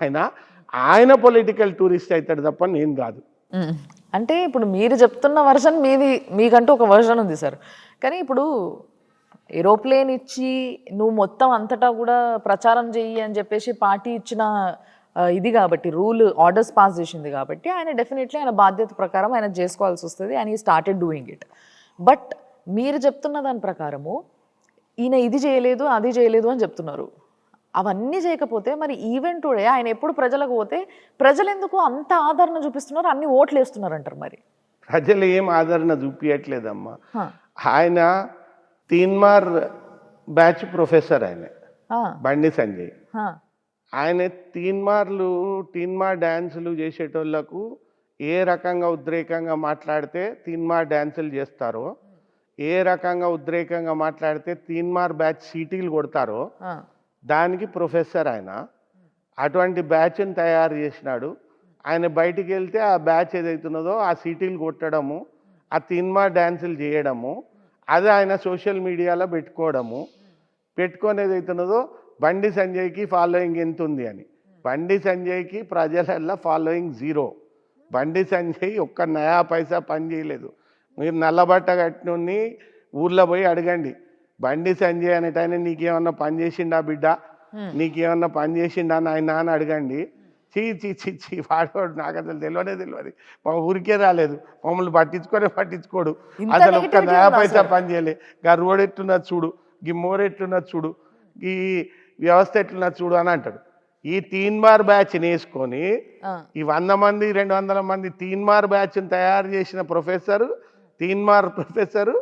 Speaker 2: ఆయన పొలిటికల్ టూరిస్ట్ అవుతాడు తప్ప నేను కాదు.
Speaker 1: అంటే ఇప్పుడు మీరు చెప్తున్న వర్షన్ మీకంటూ ఒక వర్షన్ ఉంది సార్. కానీ ఇప్పుడు ఏరోప్లేన్ ఇచ్చి నువ్వు మొత్తం అంతటా కూడా ప్రచారం చెయ్యి అని చెప్పేసి పార్టీ ఇచ్చిన ఇది కాబట్టి, రూల్ ఆర్డర్స్ పాస్ చేసింది కాబట్టి ఆయన డెఫినెట్లీ ఆయన బాధ్యత ప్రకారం ఆయన చేసుకోవాల్సి వస్తుంది. అండ్ ఈ స్టార్టెడ్ డూయింగ్ ఇట్. బట్ మీరు చెప్తున్న దాని ప్రకారము ఈయన ఇది చేయలేదు, అది చేయలేదు అని చెప్తున్నారు. అవన్నీ చేయకపోతే మరి ఈవెంట్ టుడే ఆయన ఎప్పుడు ప్రజలకు పోతే ప్రజలు ఎందుకు అంత ఆదరణ చూపిస్తున్నారు, అన్ని ఓట్లు వేస్తున్నారు అంటారు? మరి
Speaker 2: ప్రజలు ఏం ఆదరణ చూపించట్లేదమ్మా. ఆయన తీన్మార్ బ్యాచ్ ప్రొఫెసర్, ఆయన బండి సంజయ్. ఆయన తీన్మార్ డ్యాన్సులు చేసేటోళ్లకు ఏ రకంగా ఉద్రేకంగా మాట్లాడితే తీన్మార్ డ్యాన్సులు చేస్తారో, ఏ రకంగా ఉద్రేకంగా మాట్లాడితే తీన్మార్ బ్యాచ్ సీటీలు కొడతారో దానికి ప్రొఫెసర్ ఆయన. అటువంటి బ్యాచ్ని తయారు చేసినాడు. ఆయన బయటికి వెళ్తే ఆ బ్యాచ్ ఏదైతున్నదో ఆ సీటీలు కొట్టడము, ఆ తీన్మార్ డ్యాన్సులు చేయడము, అది ఆయన సోషల్ మీడియాలో పెట్టుకొని ఏదైతున్నదో బండి సంజయ్కి ఫాలోయింగ్ ఎంత ఉంది అని. బండి సంజయ్కి ప్రజలల్లో ఫాలోయింగ్ 0. బండి సంజయ్ ఒక్క నయా పైసా పని చేయలేదు. మీరు నల్లబట్ట కట్టినోని ఊర్లో పోయి అడగండి, బండి సంజయ్ అనేటైనా నీకేమన్నా పని చేసిండా బిడ్డ, నీకేమన్నా పని చేసిండా నాయన అని అడగండి. చీ వాడవాడు నాకు అసలు తెలియదు, మా ఊరికే రాలేదు, మమ్మల్ని పట్టించుకోడు, అసలు ఒక్క నయా పైసా పని చేయలే, గా రోడ్ ఎట్లున్నది చూడు, ఈ మోర్ ఎట్లున్నది చూడు, ఈ వ్యవస్థ ఎట్లున్నది చూడు అని అంటాడు. ఈ 3 బార్ బ్యాచ్ వేసుకొని ఈ 100 మంది 200 మంది 3 బార్ బ్యాచ్ని తయారు చేసిన ప్రొఫెసర్, 3 బార్ ప్రొఫెసర్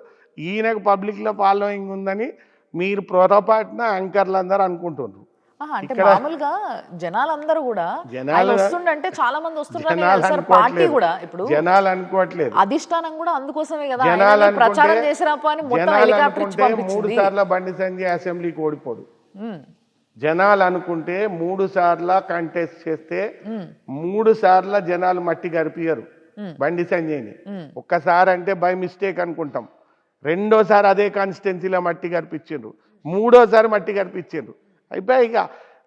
Speaker 2: ఈయనకు పబ్లిక్లో ఫాలోయింగ్ ఉందని మీరు పొరపాటున యాంకర్లు అందరూ అనుకుంటున్నారు.
Speaker 1: అంటే మామూలుగా జనాలందరూ కూడా వస్తుండే చాలా మంది వస్తున్నారు, పార్టీ కూడా ఇప్పుడు
Speaker 2: జనాలు అనుకోవట్లేదు,
Speaker 1: అధిష్టానం కూడా అందుకోసమే కదా ప్రచారం చేసిరాపో అని మొత్తం హెలికాప్టర్ ఇచ్చి పంపించింది.
Speaker 2: 3 సార్లు బండి సంజయ్ అసెంబ్లీకి ఓడిపోడు. జనాలు అనుకుంటే 3 సార్లు కంటెస్ట్ చేస్తే 3 సార్లు జనాలు మట్టి గరిపియరు బండి సంజయ్ని. ఒక్కసారి అంటే బై మిస్టేక్ అనుకుంటాం, రెండోసారి అదే కాన్స్టిట్యున్సీలో మట్టి గరిపించారు, మూడోసారి మట్టి గరిపించారు. అయిపోయి ఇక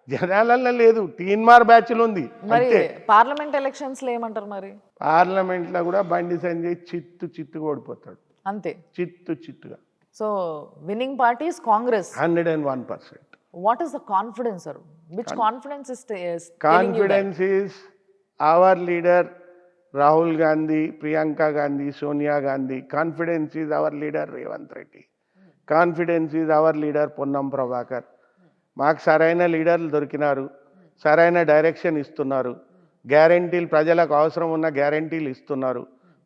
Speaker 2: జనాలలో లేదు, 3 బార్ బ్యాచ్లు ఉంది.
Speaker 1: పార్లమెంట్ ఎలక్షన్స్ లో ఏమంటారు మరి?
Speaker 2: పార్లమెంట్ లో కూడా బండి సంజయ్ చిత్తుగా ఓడిపోతాడు, అంతే, చిత్తుగా.
Speaker 1: So winning party is Congress
Speaker 2: 101%.
Speaker 1: What is the confidence, sir? Which confidence is
Speaker 2: confidence is our leader Rahul Gandhi, Priyanka Gandhi, Sonia Gandhi. Confidence is our leader Revanth Reddy. Confidence is our leader Ponnam Prabhakar. మాకు సరైన లీడర్లు దొరికినారు, సరైన direction ఇస్తున్నారు, గ్యారంటీలు ప్రజలకు అవసరం ఉన్న గ్యారంటీలు ఇస్తున్నారు.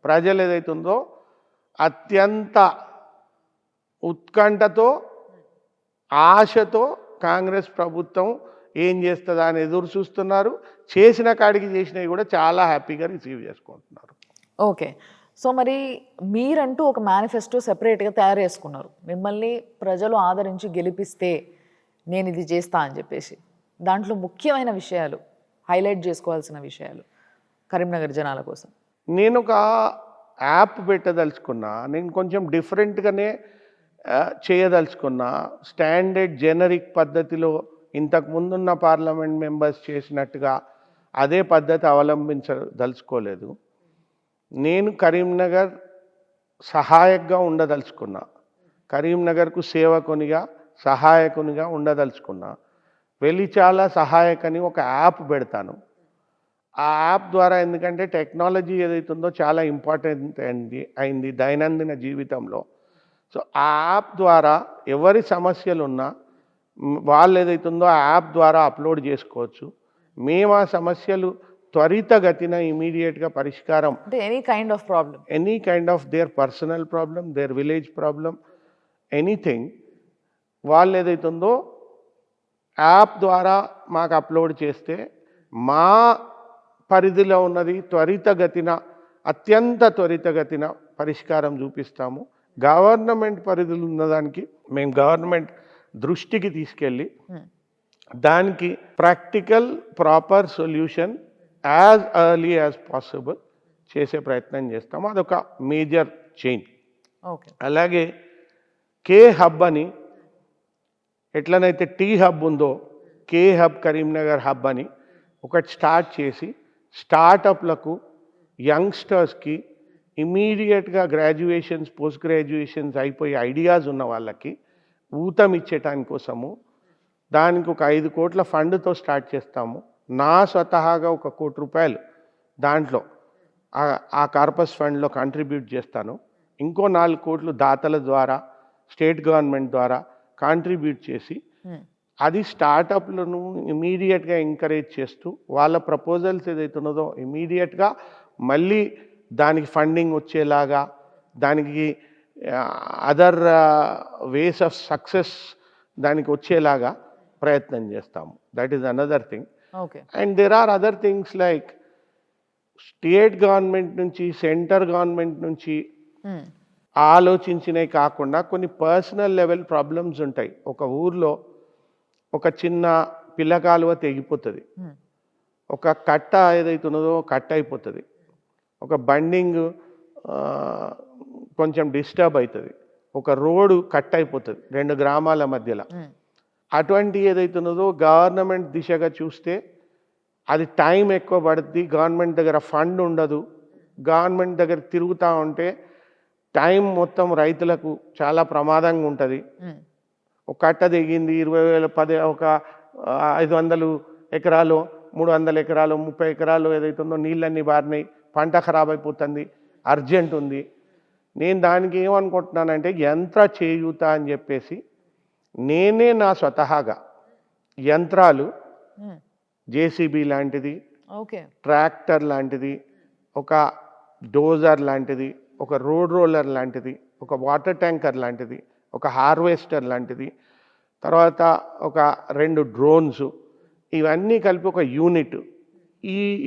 Speaker 2: ప్రజలు ఏదైతుందో అత్యంత ఉత్కంఠతో ఆశతో కాంగ్రెస్ ప్రభుత్వం ఏం చేస్తుందా అని ఎదురు చూస్తున్నారు. చేసిన కాడికి చేసినవి కూడా చాలా హ్యాపీగా రిసీవ్ చేసుకుంటున్నారు.
Speaker 1: ఓకే, సో మరి మీరంటూ ఒక మేనిఫెస్టో సెపరేట్గా తయారు చేసుకున్నారు, మిమ్మల్ని ప్రజలు ఆదరించి గెలిపిస్తే నేను ఇది చేస్తా అని చెప్పేసి. దాంట్లో ముఖ్యమైన విషయాలు, హైలైట్ చేసుకోవాల్సిన విషయాలు కరీంనగర్ జనాల కోసం.
Speaker 2: నేను ఒక యాప్ పెట్టదలుచుకున్నా, నేను కొంచెం డిఫరెంట్గానే చేయదలుచుకున్నా. స్టాండర్డ్ జెనరిక్ పద్ధతిలో ఇంతకు ముందున్న పార్లమెంట్ మెంబర్స్ చేసినట్టుగా అదే పద్ధతి అవలంబించదలుచుకోలేదు. నేను కరీంనగర్ సహాయకుగా ఉండదలుచుకున్నా, కరీంనగర్కు సేవకునిగా సహాయకునిగా ఉండదలుచుకున్నా. వెలిచాల సహాయకని ఒక యాప్ పెడతాను. ఆ యాప్ ద్వారా, ఎందుకంటే టెక్నాలజీ ఏదైతుందో చాలా ఇంపార్టెంట్ అయింది దైనందిన జీవితంలో. సో ఆ యాప్ ద్వారా ఎవరి సమస్యలు ఉన్నా వాళ్ళు ఏదైతుందో ఆ యాప్ ద్వారా అప్లోడ్ చేసుకోవచ్చు. మేము ఆ సమస్యలు త్వరితగతిన ఇమీడియట్గా పరిష్కారం,
Speaker 1: any
Speaker 2: kind of their personal problem, their village problem, anything, వాళ్ళు ఏదైతుందో యాప్ ద్వారా మాకు అప్లోడ్ చేస్తే మా పరిధిలో ఉన్నది అత్యంత త్వరితగతిన పరిష్కారం చూపిస్తాము. గవర్నమెంట్ పరిధులు ఉన్నదానికి మేము గవర్నమెంట్ దృష్టికి తీసుకెళ్ళి దానికి practical proper solution as early as possible చేసే ప్రయత్నం చేస్తాము. అదొక మేజర్ చేంజ్. అలాగే కే హబ్ అని, ఎట్లనైతే టీ హబ్ ఉందో కే హబ్ కరీంనగర్ హబ్ అని ఒకటి స్టార్ట్ చేసి స్టార్టప్లకు, యంగ్స్టర్స్కి, ఇమీడియట్గా గ్రాడ్యుయేషన్స్, పోస్ట్ గ్రాడ్యుయేషన్స్ అయిపోయి ఐడియాస్ ఉన్న వాళ్ళకి ఊతం ఇచ్చేటాని కోసము దానికి ఒక 5 కోట్ల ఫండ్తో స్టార్ట్ చేస్తాము. నా స్వతహాగా 1 కోటి రూపాయలు దాంట్లో ఆ కార్పస్ ఫండ్లో కాంట్రిబ్యూట్ చేస్తాను. ఇంకో 4 కోట్లు దాతల ద్వారా, స్టేట్ గవర్నమెంట్ ద్వారా కాంట్రిబ్యూట్ చేసి అది స్టార్టప్లను ఇమీడియట్గా ఎంకరేజ్ చేస్తూ వాళ్ళ ప్రపోజల్స్ ఏదైతున్నదో ఇమీడియట్గా మళ్ళీ దానికి ఫండింగ్ వచ్చేలాగా, దానికి అదర్ వేస్ ఆఫ్ సక్సెస్ దానికి వచ్చేలాగా ప్రయత్నం చేస్తాము. That is another thing. And there are other things like state government నుంచి, సెంటర్ గవర్నమెంట్ నుంచి ఆలోచించినవి కాకుండా కొన్ని పర్సనల్ లెవెల్ ప్రాబ్లమ్స్ ఉంటాయి. ఒక ఊర్లో ఒక చిన్న పిల్లకాలువ తెగిపోతుంది, ఒక కట్ట ఏదైతున్నదో కట్ అయిపోతుంది, ఒక బండింగ్ కొంచెం డిస్టర్బ్ అవుతుంది, ఒక రోడ్డు కట్ అయిపోతుంది 2 గ్రామాల మధ్యలో. అటువంటి ఏదైతున్నదో గవర్నమెంట్ దిశగా చూస్తే అది టైం ఎక్కువ పడుతుంది, గవర్నమెంట్ దగ్గర ఫండ్ ఉండదు, గవర్నమెంట్ దగ్గర తిరుగుతూ ఉంటే టైం మొత్తం రైతులకు చాలా ప్రమాదంగా ఉంటుంది. ఒక కట్ట దిగింది 20,000 10 ఒక 500 ఎకరాలు 300 ఎకరాలు 30 ఎకరాలు ఏదైతుందో నీళ్ళన్నీ బారినాయి, పంట ఖరాబ్ అయిపోతుంది, అర్జెంట్ ఉంది. నేను దానికి ఏమనుకుంటున్నానంటే యంత్ర చేయూత అని చెప్పేసి నేనే నా స్వతహాగా యంత్రాలు జేసీబీ లాంటిది, ట్రాక్టర్ లాంటిది, ఒక డోజర్ లాంటిది, ఒక రోడ్ రోలర్ లాంటిది, ఒక వాటర్ ట్యాంకర్ లాంటిది, ఒక హార్వెస్టర్ లాంటిది, తర్వాత ఒక 2 డ్రోన్స్, ఇవన్నీ కలిపి ఒక యూనిట్.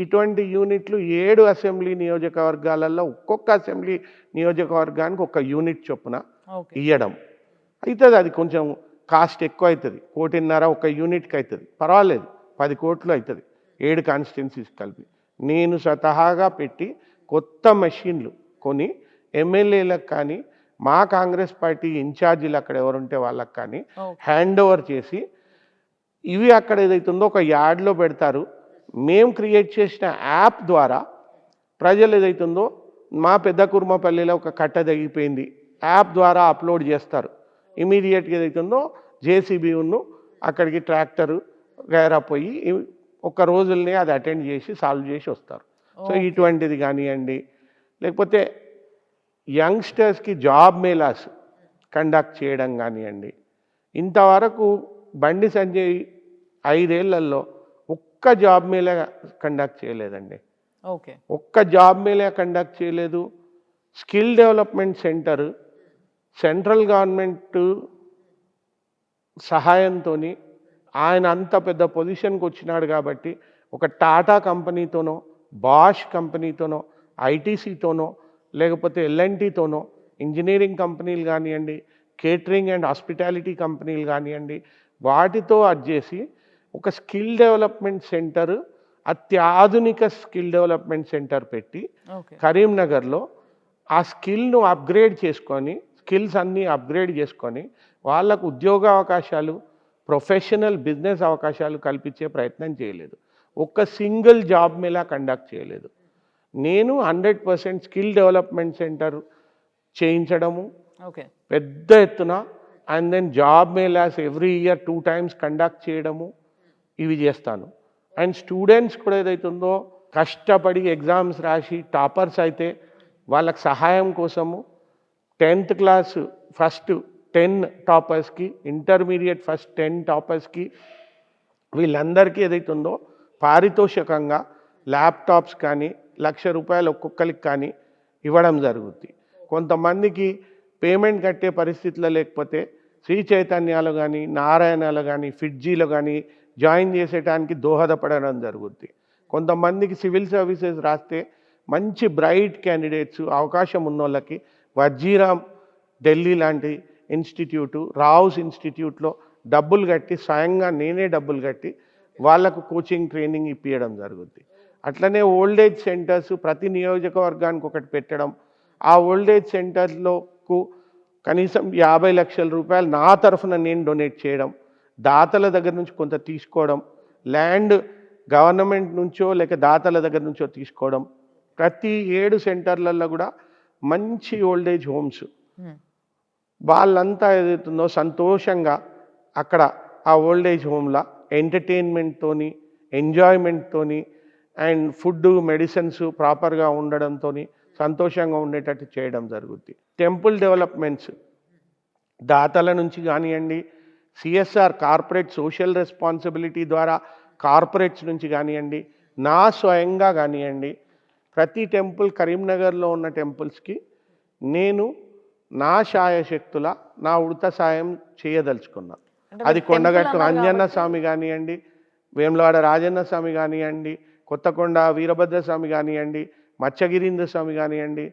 Speaker 2: ఇటువంటి యూనిట్లు 7 అసెంబ్లీ నియోజకవర్గాలలో ఒక్కొక్క అసెంబ్లీ నియోజకవర్గానికి ఒక యూనిట్ చొప్పున ఇవ్వడం అవుతుంది. అది కొంచెం కాస్ట్ ఎక్కువ అవుతుంది, 1.5 కోటి ఒక యూనిట్కి అవుతుంది, పర్వాలేదు 10 కోట్లు అవుతుంది 7 కాన్స్టిట్యున్సీస్ కలిపి. నేను స్వతహాగా పెట్టి కొత్త మెషిన్లు కొని ఎమ్మెల్యేలకు కానీ మా కాంగ్రెస్ పార్టీ ఇన్ఛార్జీలు అక్కడ ఎవరుంటే వాళ్ళకి కానీ హ్యాండ్ ఓవర్ చేసి ఇవి అక్కడ ఏదైతుందో ఒక యార్డ్లో పెడతారు. మేము క్రియేట్ చేసిన యాప్ ద్వారా ప్రజలు ఏదైతుందో మా పెద్ద కుర్మపల్లిలో ఒక కట్ట తగ్గిపోయింది, యాప్ ద్వారా అప్లోడ్ చేస్తారు. ఇమీడియట్గా ఏదైతుందో జేసీబీను అక్కడికి ట్రాక్టరు గైరా పోయి ఒక రోజుల్ని అది అటెండ్ చేసి సాల్వ్ చేసి వస్తారు. సో ఇటువంటిది కానివ్వండి, లేకపోతే యంగ్స్టర్స్కి జాబ్ మేళాస్ కండక్ట్ చేయడం కానివ్వండి. ఇంతవరకు బండి సంజయ్ 5 ఏళ్లలో ఒక్క జాబ్ మేళా కండక్ట్ చేయలేదండి. ఒక్క జాబ్ మేళా కండక్ట్ చేయలేదు. Skill development centre central government సహాయంతో ఆయన అంత పెద్ద పొజిషన్కి వచ్చినాడు కాబట్టి ఒక టాటా కంపెనీతోనో, బాష్ కంపెనీతోనో, ఐటీసీతోనో, లేకపోతే ఎల్ఎన్టీతోనో, ఇంజనీరింగ్ కంపెనీలు కానివ్వండి, కేటరింగ్ అండ్ హాస్పిటాలిటీ కంపెనీలు కానివ్వండి, వాటితో చేసి ఒక స్కిల్ డెవలప్మెంట్ సెంటర్, అత్యాధునిక స్కిల్ డెవలప్మెంట్ సెంటర్ పెట్టి కరీంనగర్లో ఆ స్కిల్ను అప్గ్రేడ్ చేసుకొని, స్కిల్స్ అన్నీ అప్గ్రేడ్ చేసుకొని వాళ్ళకు ఉద్యోగ అవకాశాలు, ప్రొఫెషనల్ బిజినెస్ అవకాశాలు కల్పించే ప్రయత్నం చేయలేదు. ఒక్క సింగిల్ జాబ్ మేళా కండక్ట్ చేయలేదు. నేను 100% స్కిల్ డెవలప్మెంట్ సెంటర్ చేయించడము, పెద్ద ఎత్తున, అండ్ దెన్ జాబ్ మేళాస్ ఎవ్రీ ఇయర్ 2 times కండక్ట్ చేయడము, ఇవి చేస్తాను. అండ్ స్టూడెంట్స్ కూడా ఏదైతుందో కష్టపడి ఎగ్జామ్స్ రాసి టాపర్స్ అయితే వాళ్ళకి సహాయం కోసము 10th క్లాస్ ఫస్ట్ 10 టాపర్స్కి, ఇంటర్మీడియట్ ఫస్ట్ 10 టాపర్స్కి, వీళ్ళందరికీ ఏదైతుందో పారితోషికంగా ల్యాప్టాప్స్ కానీ ₹1,00,000 ఒక్కొక్కరికి కానీ ఇవ్వడం జరుగుద్ది. కొంతమందికి పేమెంట్ కట్టే పరిస్థితుల్లో లేకపోతే శ్రీ చైతన్యాలు కానీ, నారాయణలో కానీ, ఫిడ్జీలో కానీ జాయిన్ చేసేటానికి దోహదపడడం జరుగుద్ది. కొంతమందికి సివిల్ సర్వీసెస్ రాస్తే మంచి బ్రైట్ క్యాండిడేట్స్ అవకాశం ఉన్న వాళ్ళకి వజీరామ్ ఢిల్లీ లాంటి ఇన్స్టిట్యూటు, రావుస్ ఇన్స్టిట్యూట్లో డబ్బులు కట్టి, స్వయంగా నేనే డబ్బులు కట్టి వాళ్లకు కోచింగ్ ట్రైనింగ్ ఇప్పించడం జరుగుద్ది. అట్లనే ఓల్డేజ్ సెంటర్స్ ప్రతి నియోజకవర్గానికి ఒకటి పెట్టడం, ఆ ఓల్డేజ్ సెంటర్లకు కనీసం ₹50 లక్షల నా తరఫున నేను డొనేట్ చేయడం, దాతల దగ్గర నుంచి కొంత తీసుకోవడం, ల్యాండ్ గవర్నమెంట్ నుంచో లేక దాతల దగ్గర నుంచో తీసుకోవడం, ప్రతి 7 సెంటర్లలో కూడా మంచి ఓల్డేజ్ హోమ్స్, వాళ్ళంతా ఏదైతుందో సంతోషంగా అక్కడ ఆ ఓల్డేజ్ హోమ్లో ఎంటర్టైన్మెంట్తోని, ఎంజాయ్మెంట్తోని, అండ్ ఫుడ్ మెడిసిన్స్ ప్రాపర్గా ఉండడంతో సంతోషంగా ఉండేటట్టు చేయడం జరుగుద్ది. టెంపుల్ డెవలప్మెంట్స్ దాతల నుంచి కానివ్వండి, సిఎస్ఆర్ కార్పొరేట్ సోషల్ రెస్పాన్సిబిలిటీ ద్వారా కార్పొరేట్స్ నుంచి కానివ్వండి, నా స్వయంగా కానివ్వండి, ప్రతి టెంపుల్ కరీంనగర్లో ఉన్న టెంపుల్స్కి నేను నా శాయశక్తుల నా ఉడత సాయం చేయదలుచుకున్నా. అది కొండగట్టు అంజన్న స్వామి కానివ్వండి, వేములవాడ రాజన్న స్వామి కానివ్వండి, కొత్తకొండ వీరభద్ర స్వామి కానివ్వండి, మత్స్యగిరీంద్ర స్వామి కానివ్వండి,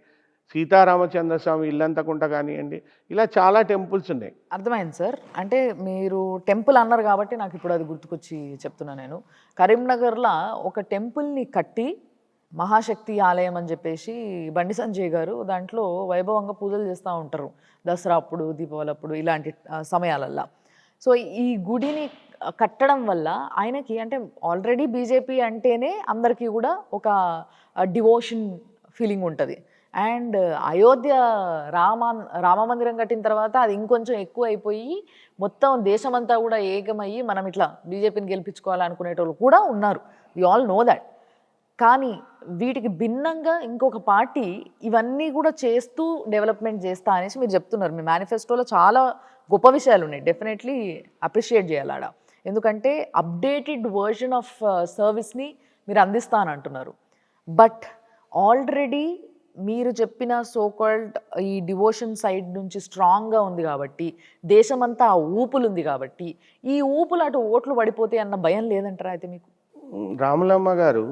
Speaker 2: సీతారామచంద్ర స్వామి ఇల్లంతకుంట కానివ్వండి, ఇలా చాలా టెంపుల్స్ ఉన్నాయి.
Speaker 1: అర్థమైంది సార్. అంటే మీరు టెంపుల్ అన్నారు కాబట్టి నాకు ఇప్పుడు అది గుర్తుకొచ్చి చెప్తున్నా. నేను కరీంనగర్లో ఒక టెంపుల్ని కట్టి మహాశక్తి ఆలయం అని చెప్పేసి బండి సంజయ్ గారు దాంట్లో వైభవంగా పూజలు చేస్తూ ఉంటారు, దసరా అప్పుడు, దీపావళి అప్పుడు, ఇలాంటి సమయాలల్లో. సో ఈ గుడిని కట్టడం వల్ల ఆయనకి, అంటే ఆల్రెడీ బీజేపీ అంటేనే అందరికీ కూడా ఒక డివోషన్ ఫీలింగ్ ఉంటుంది. అండ్ అయోధ్య రామ మందిరం కట్టిన తర్వాత అది ఇంకొంచెం ఎక్కువ అయిపోయి మొత్తం దేశమంతా కూడా ఏకమయ్యి మనం ఇట్లా బీజేపీని గెలిపించుకోవాలనుకునేటోళ్ళు కూడా ఉన్నారు. We all know that. కానీ వీటికి భిన్నంగా ఇంకొక పార్టీ ఇవన్నీ కూడా చేస్తూ డెవలప్మెంట్ చేస్తా అనేసి మీరు చెప్తున్నారు. మీ మేనిఫెస్టోలో చాలా గొప్ప విషయాలు ఉన్నాయి, డెఫినెట్లీ అప్రిషియేట్ చేయాలి ఆడ. ఎందుకంటే అప్డేటెడ్ వర్జన్ ఆఫ్ సర్వీస్ని మీరు అందిస్తా అని అంటున్నారు. బట్ ఆల్రెడీ మీరు చెప్పిన సోకాల్డ్ ఈ డివోషన్ సైడ్ నుంచి స్ట్రాంగ్గా ఉంది కాబట్టి, దేశమంతా ఆ ఊపులు ఉంది కాబట్టి, ఈ ఊపులు అటు ఓట్లు పడిపోతే అన్న భయం లేదంటారా అయితే మీకు?
Speaker 2: రాములమ్మ గారు,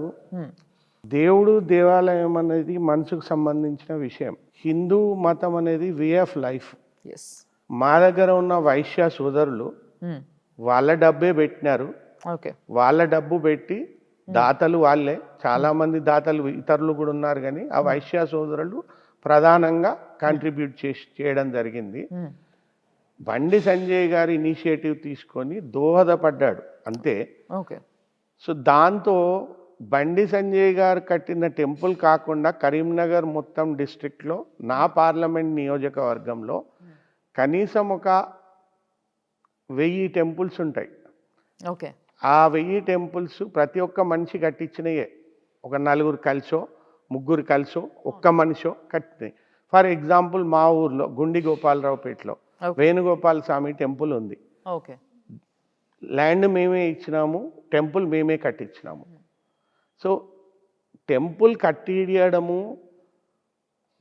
Speaker 2: దేవుడు దేవాలయం అనేది మనసుకు సంబంధించిన విషయం. హిందూ మతం అనేది వే ఆఫ్ లైఫ్.
Speaker 1: ఎస్.
Speaker 2: మా దగ్గర ఉన్న వైశ్య సోదరులు వాళ్ళ డబ్బే పెట్టినారు.
Speaker 1: ఓకే.
Speaker 2: వాళ్ళ డబ్బు పెట్టి దాతలు వాళ్ళే, చాలా మంది దాతలు ఇతరులు కూడా ఉన్నారు, కానీ ఆ వైశ్య సోదరులు ప్రధానంగా కాంట్రిబ్యూట్ చేయడం జరిగింది. బండి సంజయ్ గారి ఇనిషియేటివ్ తీసుకొని దోహదపడ్డాడు అంతే.
Speaker 1: ఓకే.
Speaker 2: సో దాంతో బండి సంజయ్ గారు కట్టిన టెంపుల్ కాకుండా కరీంనగర్ మొత్తం డిస్ట్రిక్ట్లో నా పార్లమెంట్ నియోజకవర్గంలో కనీసం ఒక 1000 టెంపుల్స్ ఉంటాయి.
Speaker 1: ఓకే.
Speaker 2: ఆ 1000 టెంపుల్స్ ప్రతి ఒక్క మనిషి కట్టించినయే. ఒక 4 కలిసో 3 కలిసో ఒక్క మనిషో కట్టినాయి. ఫర్ ఎగ్జాంపుల్ మా ఊర్లో గుండి గోపాలరావుపేటలో వేణుగోపాల స్వామి టెంపుల్ ఉంది.
Speaker 1: ఓకే.
Speaker 2: ల్యాండ్ మేమే ఇచ్చినాము, టెంపుల్ మేమే కట్టించినాము. సో టెంపుల్ కట్టియడము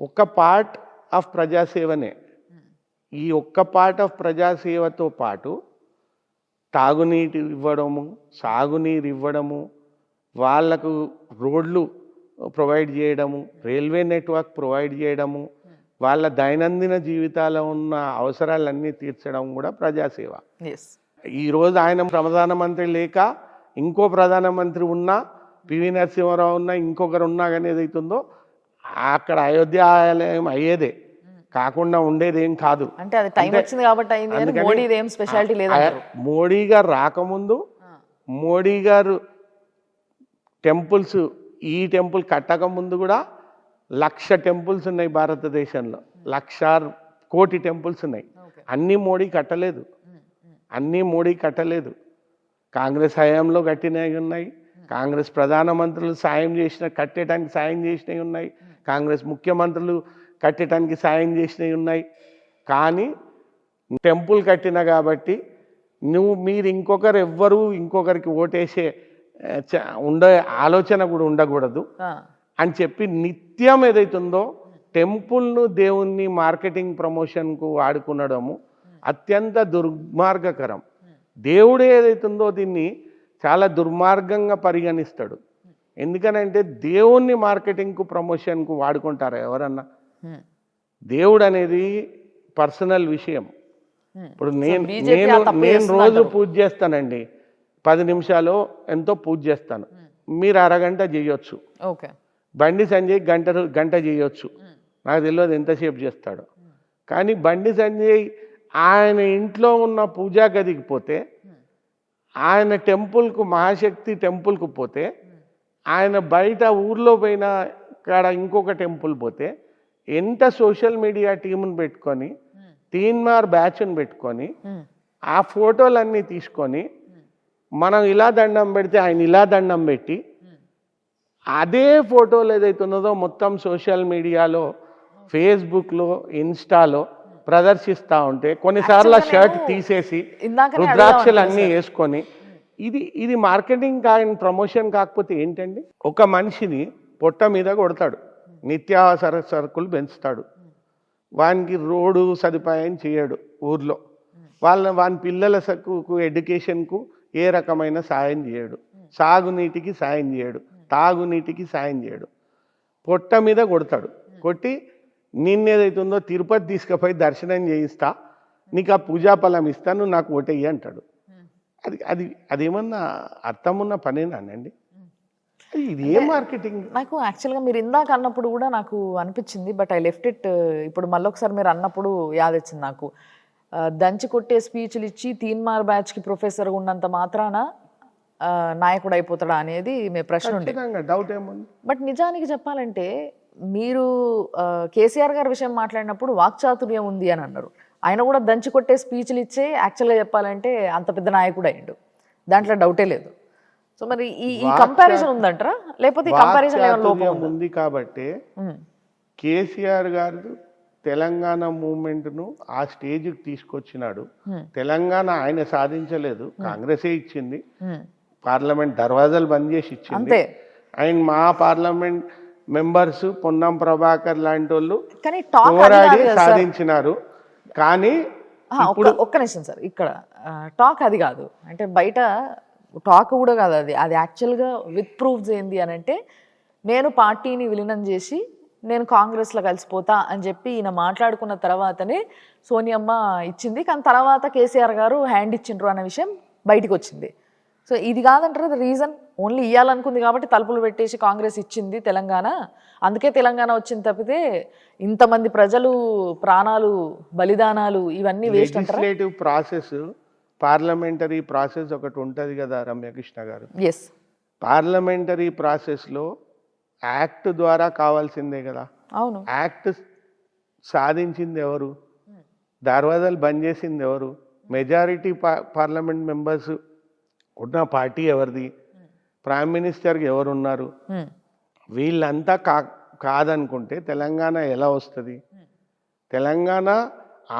Speaker 2: ఒక పార్ట్ ఆఫ్ ప్రజాసేవనే. ఈ ఒక్క పార్ట్ ఆఫ్ ప్రజాసేవతో పాటు తాగునీటి ఇవ్వడము, సాగునీరు ఇవ్వడము, వాళ్లకు రోడ్లు ప్రొవైడ్ చేయడము, రైల్వే నెట్వర్క్ ప్రొవైడ్ చేయడము, వాళ్ళ దైనందిన జీవితాల్లో ఉన్న అవసరాలన్నీ తీర్చడం కూడా ప్రజాసేవ. ఈరోజు ఆయన ప్రధానమంత్రి లేక ఇంకో ప్రధానమంత్రి ఉన్నా, పివి నరసింహారావు ఉన్నా, ఇంకొకరు ఉన్నా కానీ ఏదైతుందో అక్కడ అయోధ్య ఆలయం అయ్యేదే, కాకుండా ఉండేది ఏం కాదు.
Speaker 1: అంటే అది టైం వచ్చింది కాబట్టి అయింది, కానీ మోడీది ఏం స్పెషాలిటీ లేదు.
Speaker 2: మోడీ గారు రాకముందు మోడీ గారు టెంపుల్స్, ఈ టెంపుల్ కట్టక ముందు కూడా 1,00,000 టెంపుల్స్ ఉన్నాయి భారతదేశంలో. 1,00,000 కోటి టెంపుల్స్ ఉన్నాయి. అన్నీ మోడీ కట్టలేదు, అన్నీ మోడీ కట్టలేదు. కాంగ్రెస్ హయాంలో కట్టినవి ఉన్నాయి, కాంగ్రెస్ ప్రధానమంత్రులు కట్టడానికి సాయం చేసినవి ఉన్నాయి, కాంగ్రెస్ ముఖ్యమంత్రులు కట్టడానికి సాయం చేసినవి ఉన్నాయి. కానీ టెంపుల్ కట్టిన కాబట్టి మీరు ఇంకొకరికి ఓటేసే ఆలోచన కూడా ఉండకూడదు అని చెప్పి నిత్యం ఏదైతుందో టెంపుల్ను దేవుణ్ణి మార్కెటింగ్ ప్రమోషన్కు వాడుకునడము అత్యంత దుర్మార్గకరం. దేవుడు ఏదైతుందో దీన్ని చాలా దుర్మార్గంగా పరిగణిస్తాడు. ఎందుకనంటే దేవుణ్ణి మార్కెటింగ్కు ప్రమోషన్కు వాడుకుంటారా ఎవరన్నా? దేవుడు అనేది పర్సనల్ విషయం. ఇప్పుడు నేను రోజు పూజ చేస్తానండి, 10 నిమిషాలు ఎంతో పూజ చేస్తాను, మీరు అరగంట చేయొచ్చు. బండి సంజయ్ గంట చేయొచ్చు, నాకు తెలియదు ఎంతసేపు చేస్తాడు. కానీ బండి సంజయ్ ఆయన ఇంట్లో ఉన్న పూజా గదికి పోతే, ఆయన టెంపుల్కు మహాశక్తి టెంపుల్కు పోతే, ఆయన బయట ఊర్లో పోయిన కాడ ఇంకొక టెంపుల్ పోతే, ఎంత సోషల్ మీడియా టీమును పెట్టుకొని తీన్మార్ బ్యాచ్ను పెట్టుకొని ఆ ఫోటోలన్నీ తీసుకొని మనం ఇలా దండం పెడితే ఆయన ఇలా దండం పెట్టి అదే ఫోటోలు ఏదైతున్నదో మొత్తం సోషల్ మీడియాలో, ఫేస్బుక్లో, ఇన్స్టాలో ప్రదర్శిస్తూ ఉంటే, కొన్నిసార్లు షర్ట్ తీసేసి రుద్రాక్షలు అన్నీ వేసుకొని, ఇది మార్కెటింగ్ ప్రమోషన్ కాకపోతే ఏంటండి? ఒక మనిషిని పొట్ట మీద కొడతాడు, నిత్యావసర సరుకులు పెంచుతాడు, వానికి రోడ్డు సదుపాయం చేయడు, ఊర్లో వాని పిల్లల ఎడ్యుకేషన్కు ఏ రకమైన సాయం చేయడు, సాగునీటికి సాయం చేయడు, తాగునీటికి సాయం చేయడు, పొట్ట మీద కొడతాడు. కొట్టి నిన్నేదైతుందో తిరుపతి తీసుకుపోయి దర్శనం చేయిస్తా, నీకు ఆ పూజాఫలం ఇస్తా, నువ్వు నాకు ఓటేయి అంటాడు. అదేమన్నా అర్థం ఉన్న పనేనానండి? ఇది ఏ మార్కెటింగ్?
Speaker 1: నాకు యాక్చువల్గా మీరు ఇందాక అన్నప్పుడు కూడా నాకు అనిపించింది, బట్ ఐ లెఫ్ట్ ఇట్. ఇప్పుడు మళ్ళొకసారి మీరు అన్నప్పుడు యాదొచ్చింది నాకు. దంచి కొట్టే స్పీచ్లు ఇచ్చి తీన్మార్ బ్యాచ్కి ప్రొఫెసర్గా ఉన్నంత మాత్రాన నాయకుడు అయిపోతాడా అనేది మీ ప్రశ్న ఉండే.
Speaker 2: డౌట్ ఏముంది?
Speaker 1: బట్ నిజానికి చెప్పాలంటే మీరు కేసీఆర్ గారి విషయం మాట్లాడినప్పుడు వాక్చాతుర్యం ఉంది అని అన్నారు. ఆయన కూడా దంచి కొట్టే స్పీచ్లు ఇచ్చే యాక్చువల్గా చెప్పాలంటే అంత పెద్ద నాయకుడు అయ్యిండు, దాంట్లో డౌటే లేదు. సో మరి ఈ కంపారిజన్ ఉందంటారా, లేకపోతే ఈ కంపారిజన్ ఏమైనా లోపం ఉందా?
Speaker 2: ఉంది కాబట్టి కేసీఆర్ గారు తెలంగాణ మూవ్మెంట్ను ఆ స్టేజ్కి తీసుకొచ్చినాడు. తెలంగాణ ఆయన సాధించలేదు, కాంగ్రెసే ఇచ్చింది. పార్లమెంట్ దర్వాజాలు బంద్ చేసి ఇచ్చింది. అండ్ మా పార్లమెంట్ మెంబర్స్ పొన్నం ప్రభాకర్ లాంటి వాళ్ళు పోరాడి సాధించినారు. కానీ
Speaker 1: ఒక్క నిమిషం సార్, ఇక్కడ టాక్ అది కాదు అంటే, బయట టాక్ కూడా కాదు అది, అది యాక్చువల్గా విత్ ప్రూఫ్స్ ఏంది అని అంటే, నేను పార్టీని విలీనం చేసి నేను కాంగ్రెస్లో కలిసిపోతా అని చెప్పి ఈయన మాట్లాడుకున్న తర్వాతనే సోనియమ్మ ఇచ్చింది. కానీ తర్వాత కేసీఆర్ గారు హ్యాండ్ ఇచ్చిండ్రు అనే విషయం బయటికి వచ్చింది. సో ఇది కాదంటారు రీజన్, ఓన్లీ ఇవ్వాలనుకుంది కాబట్టి తలుపులు పెట్టేసి కాంగ్రెస్ ఇచ్చింది తెలంగాణ, అందుకే తెలంగాణ వచ్చింది తప్పితే ఇంతమంది ప్రజలు ప్రాణాలు బలిదానాలు ఇవన్నీ వేస్ట్ అంటారా?
Speaker 2: లెజిస్లేటివ్ ప్రాసెస్, పార్లమెంటరీ ప్రాసెస్ ఒకటి ఉంటుంది కదా రమ్యకృష్ణ గారు.
Speaker 1: ఎస్,
Speaker 2: పార్లమెంటరీ ప్రాసెస్లో యాక్ట్ ద్వారా కావాల్సిందే కదా.
Speaker 1: అవును,
Speaker 2: యాక్ట్ సాధించింది ఎవరు, దర్వాజాలు బంద్ చేసింది ఎవరు, మెజారిటీ పార్లమెంట్ మెంబర్స్ ఉన్న పార్టీ ఎవరిది, ప్రైమ్ మినిస్టర్కి ఎవరున్నారు, వీళ్ళంతా కాదనుకుంటే తెలంగాణ ఎలా వస్తుంది? తెలంగాణ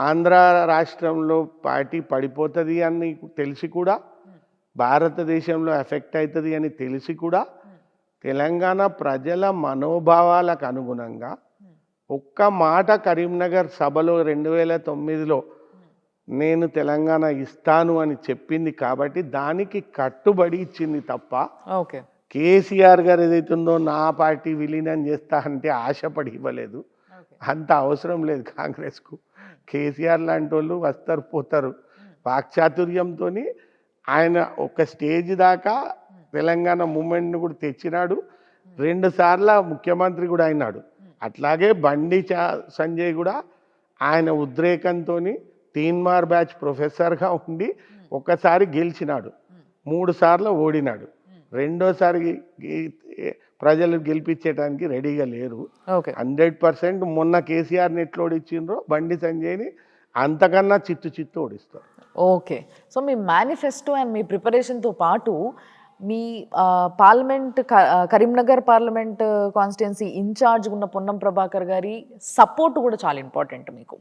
Speaker 2: ఆంధ్ర రాష్ట్రంలో పార్టీ పడిపోతుంది అని తెలిసి కూడా, భారతదేశంలో ఎఫెక్ట్ అవుతుంది అని తెలిసి కూడా, తెలంగాణ ప్రజల మనోభావాలకు అనుగుణంగా ఒక్క మాట కరీంనగర్ సభలో 2009లో నేను తెలంగాణ ఇస్తాను అని చెప్పింది కాబట్టి దానికి కట్టుబడి ఇచ్చింది తప్ప,
Speaker 1: ఓకే,
Speaker 2: కేసీఆర్ గారు ఏదైతుందో నా పార్టీ విలీనం చేస్తా అంటే ఆశపడి ఇవ్వలేదు. అంత అవసరం లేదు కాంగ్రెస్కు. కేసీఆర్ లాంటి వాళ్ళు వస్తారు పోతారు. వాక్చాతుర్యంతో ఆయన ఒక స్టేజ్ దాకా తెలంగాణ మూమెంట్ను కూడా తెచ్చినాడు. 2 సార్లు ముఖ్యమంత్రి కూడా అయినాడు. అట్లాగే బండి సంజయ్ కూడా ఆయన ఉద్రేకంతో తీన్మార్ బ్యాచ్ ప్రొఫెసర్గా ఉండి ఒకసారి గెలిచినాడు, 3 సార్లు ఓడినాడు. రెండోసారి ప్రజలు గెలిపించడానికి రెడీగా లేరు. 100% మొన్న కేసీఆర్ని ఎట్లా ఓడించిండ్రో బండి సంజయ్ని అంతకన్నా చిత్తు ఓడిస్తారు.
Speaker 1: ఓకే, సో మీ మేనిఫెస్టో అండ్ మీ ప్రిపరేషన్తో పాటు మీ parliament Karimnagar parliament constituency incharge ఉన్న పొన్నం ప్రభాకర్ గారి సపోర్ట్ కూడా చాలా ఇంపార్టెంట్ మీకు.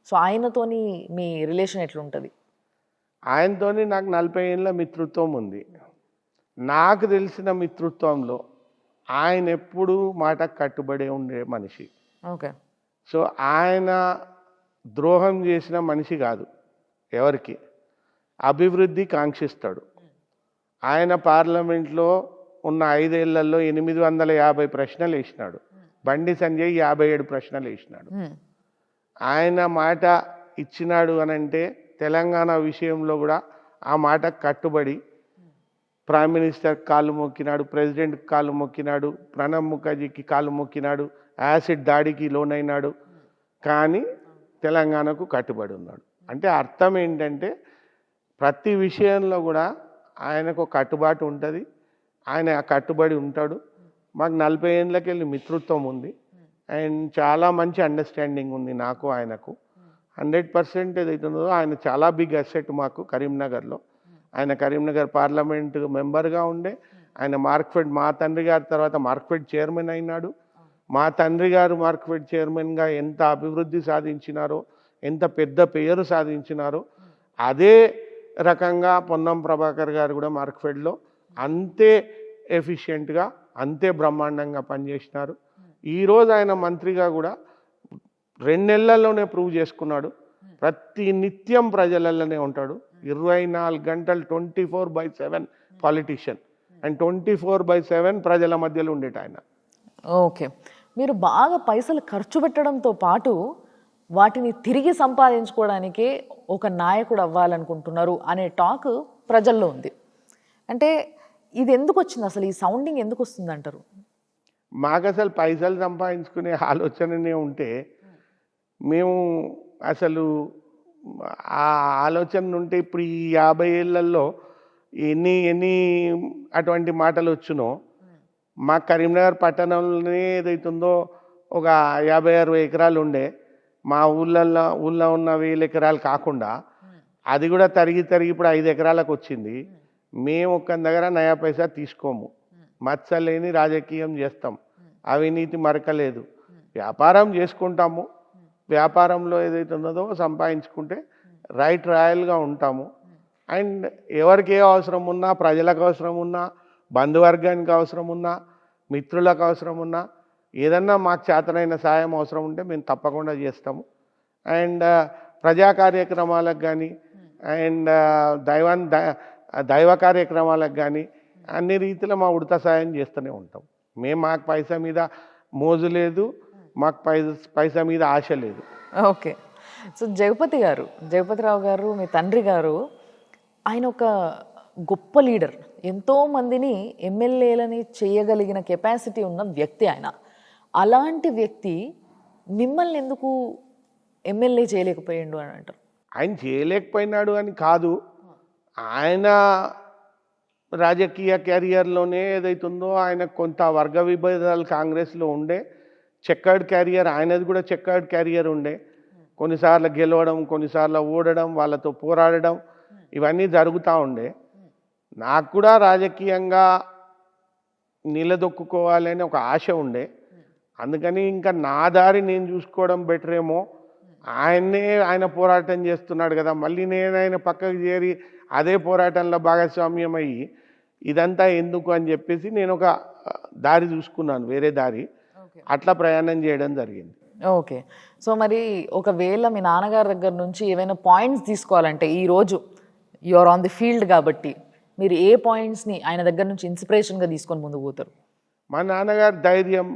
Speaker 1: సో ఆయనతోని మీ రిలేషన్ ఎట్లుంటుంది?
Speaker 2: ఆయనతోని నాకు 40 ఏళ్ళ మిత్రత్వం ఉంది. నాకు తెలిసిన మిత్రత్వంలో ఆయన ఎప్పుడు మాటకు కట్టుబడి ఉండే మనిషి.
Speaker 1: ఓకే,
Speaker 2: సో ఆయన ద్రోహం చేసిన మనిషి కాదు ఎవరికి, అభివృద్ధి కాంక్షిస్తాడు. ఆయన పార్లమెంట్లో ఉన్న 5 ఏళ్లలో 850 ప్రశ్నలు వేసినాడు. బండి సంజయ్ 57 ప్రశ్నలు వేసినాడు. ఆయన మాట ఇచ్చినాడు అనంటే తెలంగాణ విషయంలో కూడా ఆ మాటకు కట్టుబడి ప్రైమ్ మినిస్టర్ కాళ్ళు మొక్కినాడు, ప్రెసిడెంట్ కాళ్ళు మొక్కినాడు, ప్రణబ్ ముఖర్జీకి కాళ్ళు మొక్కినాడు, యాసిడ్ దాడికి లోనైనాడు. కానీ తెలంగాణకు కట్టుబడి ఉన్నాడు. అంటే అర్థం ఏంటంటే ప్రతి విషయంలో కూడా ఆయనకు కట్టుబాటు ఉంటుంది, ఆయన ఆ కట్టుబడి ఉంటాడు. మాకు 40 ఏళ్ళకి వెళ్ళి మిత్రత్వం ఉంది అండ్ చాలా మంచి అండర్స్టాండింగ్ ఉంది నాకు ఆయనకు. 100% ఏదైతుందో ఆయన చాలా బిగ్ అసెట్ మాకు కరీంనగర్లో. ఆయన కరీంనగర్ పార్లమెంట్ మెంబర్గా ఉండే, ఆయన మార్క్ఫెడ్, మా తండ్రి గారి తర్వాత మార్క్ఫెడ్ చైర్మన్ అయినాడు. మా తండ్రి గారు మార్క్ఫెడ్ చైర్మన్గా ఎంత అభివృద్ధి సాధించినారో, ఎంత పెద్ద పేరు సాధించినారో, అదే రకంగా పొన్నం ప్రభాకర్ గారు కూడా మార్క్ఫెడ్లో అంతే ఎఫిషియెంట్గా అంతే బ్రహ్మాండంగా పనిచేసినారు. ఈరోజు ఆయన మంత్రిగా కూడా 2 నెలల్లోనే ప్రూవ్ చేసుకున్నాడు. ప్రతి నిత్యం ప్రజలలోనే ఉంటాడు. 24 గంటలు 24/7 పాలిటీషియన్ అండ్ 24/7 ప్రజల మధ్యలో ఉండేట ఆయన.
Speaker 1: ఓకే, మీరు బాగా పైసలు ఖర్చు పెట్టడంతో పాటు వాటిని తిరిగి సంపాదించుకోవడానికే ఒక నాయకుడు అవ్వాలనుకుంటున్నారు అనే టాక్ ప్రజల్లో ఉంది. అంటే ఇది ఎందుకు వచ్చింది అసలు, ఈ సౌండింగ్ ఎందుకు వస్తుంది అంటారు?
Speaker 2: మాకు అసలు పైసలు సంపాదించుకునే ఆలోచననే ఉంటే మేము అసలు ఆ ఆలోచన ఉంటే ఇప్పుడు ఈ 50 ఏళ్లలో ఎన్ని అటువంటి మాటలు వచ్చునో, మా కరీంనగర్ పట్టణంలోనే ఏదైతుందో ఒక 50-60 ఎకరాలు ఉండే, మా ఊళ్ళో ఉన్న 1000 ఎకరాలు కాకుండా అది కూడా తరిగి ఇప్పుడు 5 ఎకరాలకు వచ్చింది. మేము ఒక్క దగ్గర నయా పైసా తీసుకోము, మచ్చలేని రాజకీయం చేస్తాం, అవినీతి మరకలేదు, వ్యాపారం చేసుకుంటాము, వ్యాపారంలో ఏదైతే ఉన్నదో సంపాదించుకుంటే రైట్ రాయల్గా ఉంటాము. అండ్ ఎవరికి ఏ అవసరం ఉన్నా, ప్రజలకు అవసరం ఉన్నా, బంధువర్గానికి అవసరం ఉన్నా, మిత్రులకు అవసరం ఉన్నా, ఏదన్నా మాకు చేతనైన సాయం అవసరం ఉంటే మేము తప్పకుండా చేస్తాము. అండ్ ప్రజా కార్యక్రమాలకు కానీ అండ్ దైవ కార్యక్రమాలకు కానీ అన్ని రీతిలో మా ఉడత సాయం చేస్తూనే ఉంటాం. మాకు పైసా మీద మోజు లేదు, మాకు పైసా మీద ఆశ లేదు.
Speaker 1: ఓకే. సో జగపతిరావు గారు మీ తండ్రి గారు, ఆయన ఒక గొప్ప లీడర్, ఎంతో మందిని ఎమ్మెల్యేలని చేయగలిగిన కెపాసిటీ ఉన్న వ్యక్తి ఆయన. అలాంటి వ్యక్తి మిమ్మల్ని ఎందుకు ఎమ్మెల్యే చేయలేకపోయాడు అని అంటారు?
Speaker 2: ఆయన చేయలేకపోయినాడు అని కాదు, ఆయన రాజకీయ క్యారియర్లోనే ఏదైతుందో ఆయన కొంత వర్గ విభేదాలు కాంగ్రెస్లో ఉండే, చెక్కర్డ్ క్యారియర్, ఆయనది కూడా చెక్కర్డ్ క్యారియర్ ఉండే. కొన్నిసార్లు గెలవడం, కొన్నిసార్లు ఓడడం, వాళ్ళతో పోరాడడం, ఇవన్నీ జరుగుతూ ఉండే. నాకు కూడా రాజకీయంగా నిలదొక్కుకోవాలని ఒక ఆశ ఉండే. అందుకని ఇంకా నా దారి నేను చూసుకోవడం బెటర్ ఏమో, ఆయన పోరాటం చేస్తున్నాడు కదా, మళ్ళీ నేను ఆయన పక్కకు చేరి అదే పోరాటంలో భాగస్వామ్యం అయ్యి ఇదంతా ఎందుకు అని చెప్పేసి నేను ఒక దారి చూసుకున్నాను, వేరే దారి, అట్లా ప్రయాణం చేయడం జరిగింది.
Speaker 1: ఓకే. సో మరి ఒకవేళ మీ నాన్నగారి దగ్గర నుంచి ఏమైనా పాయింట్స్ తీసుకోవాలంటే, ఈరోజు యూఆర్ ఆన్ ది ఫీల్డ్ కాబట్టి మీరు ఏ పాయింట్స్ని ఆయన దగ్గర నుంచి ఇన్స్పిరేషన్గా తీసుకొని ముందుకు పోతారు?
Speaker 2: మా నాన్నగారి ధైర్యం,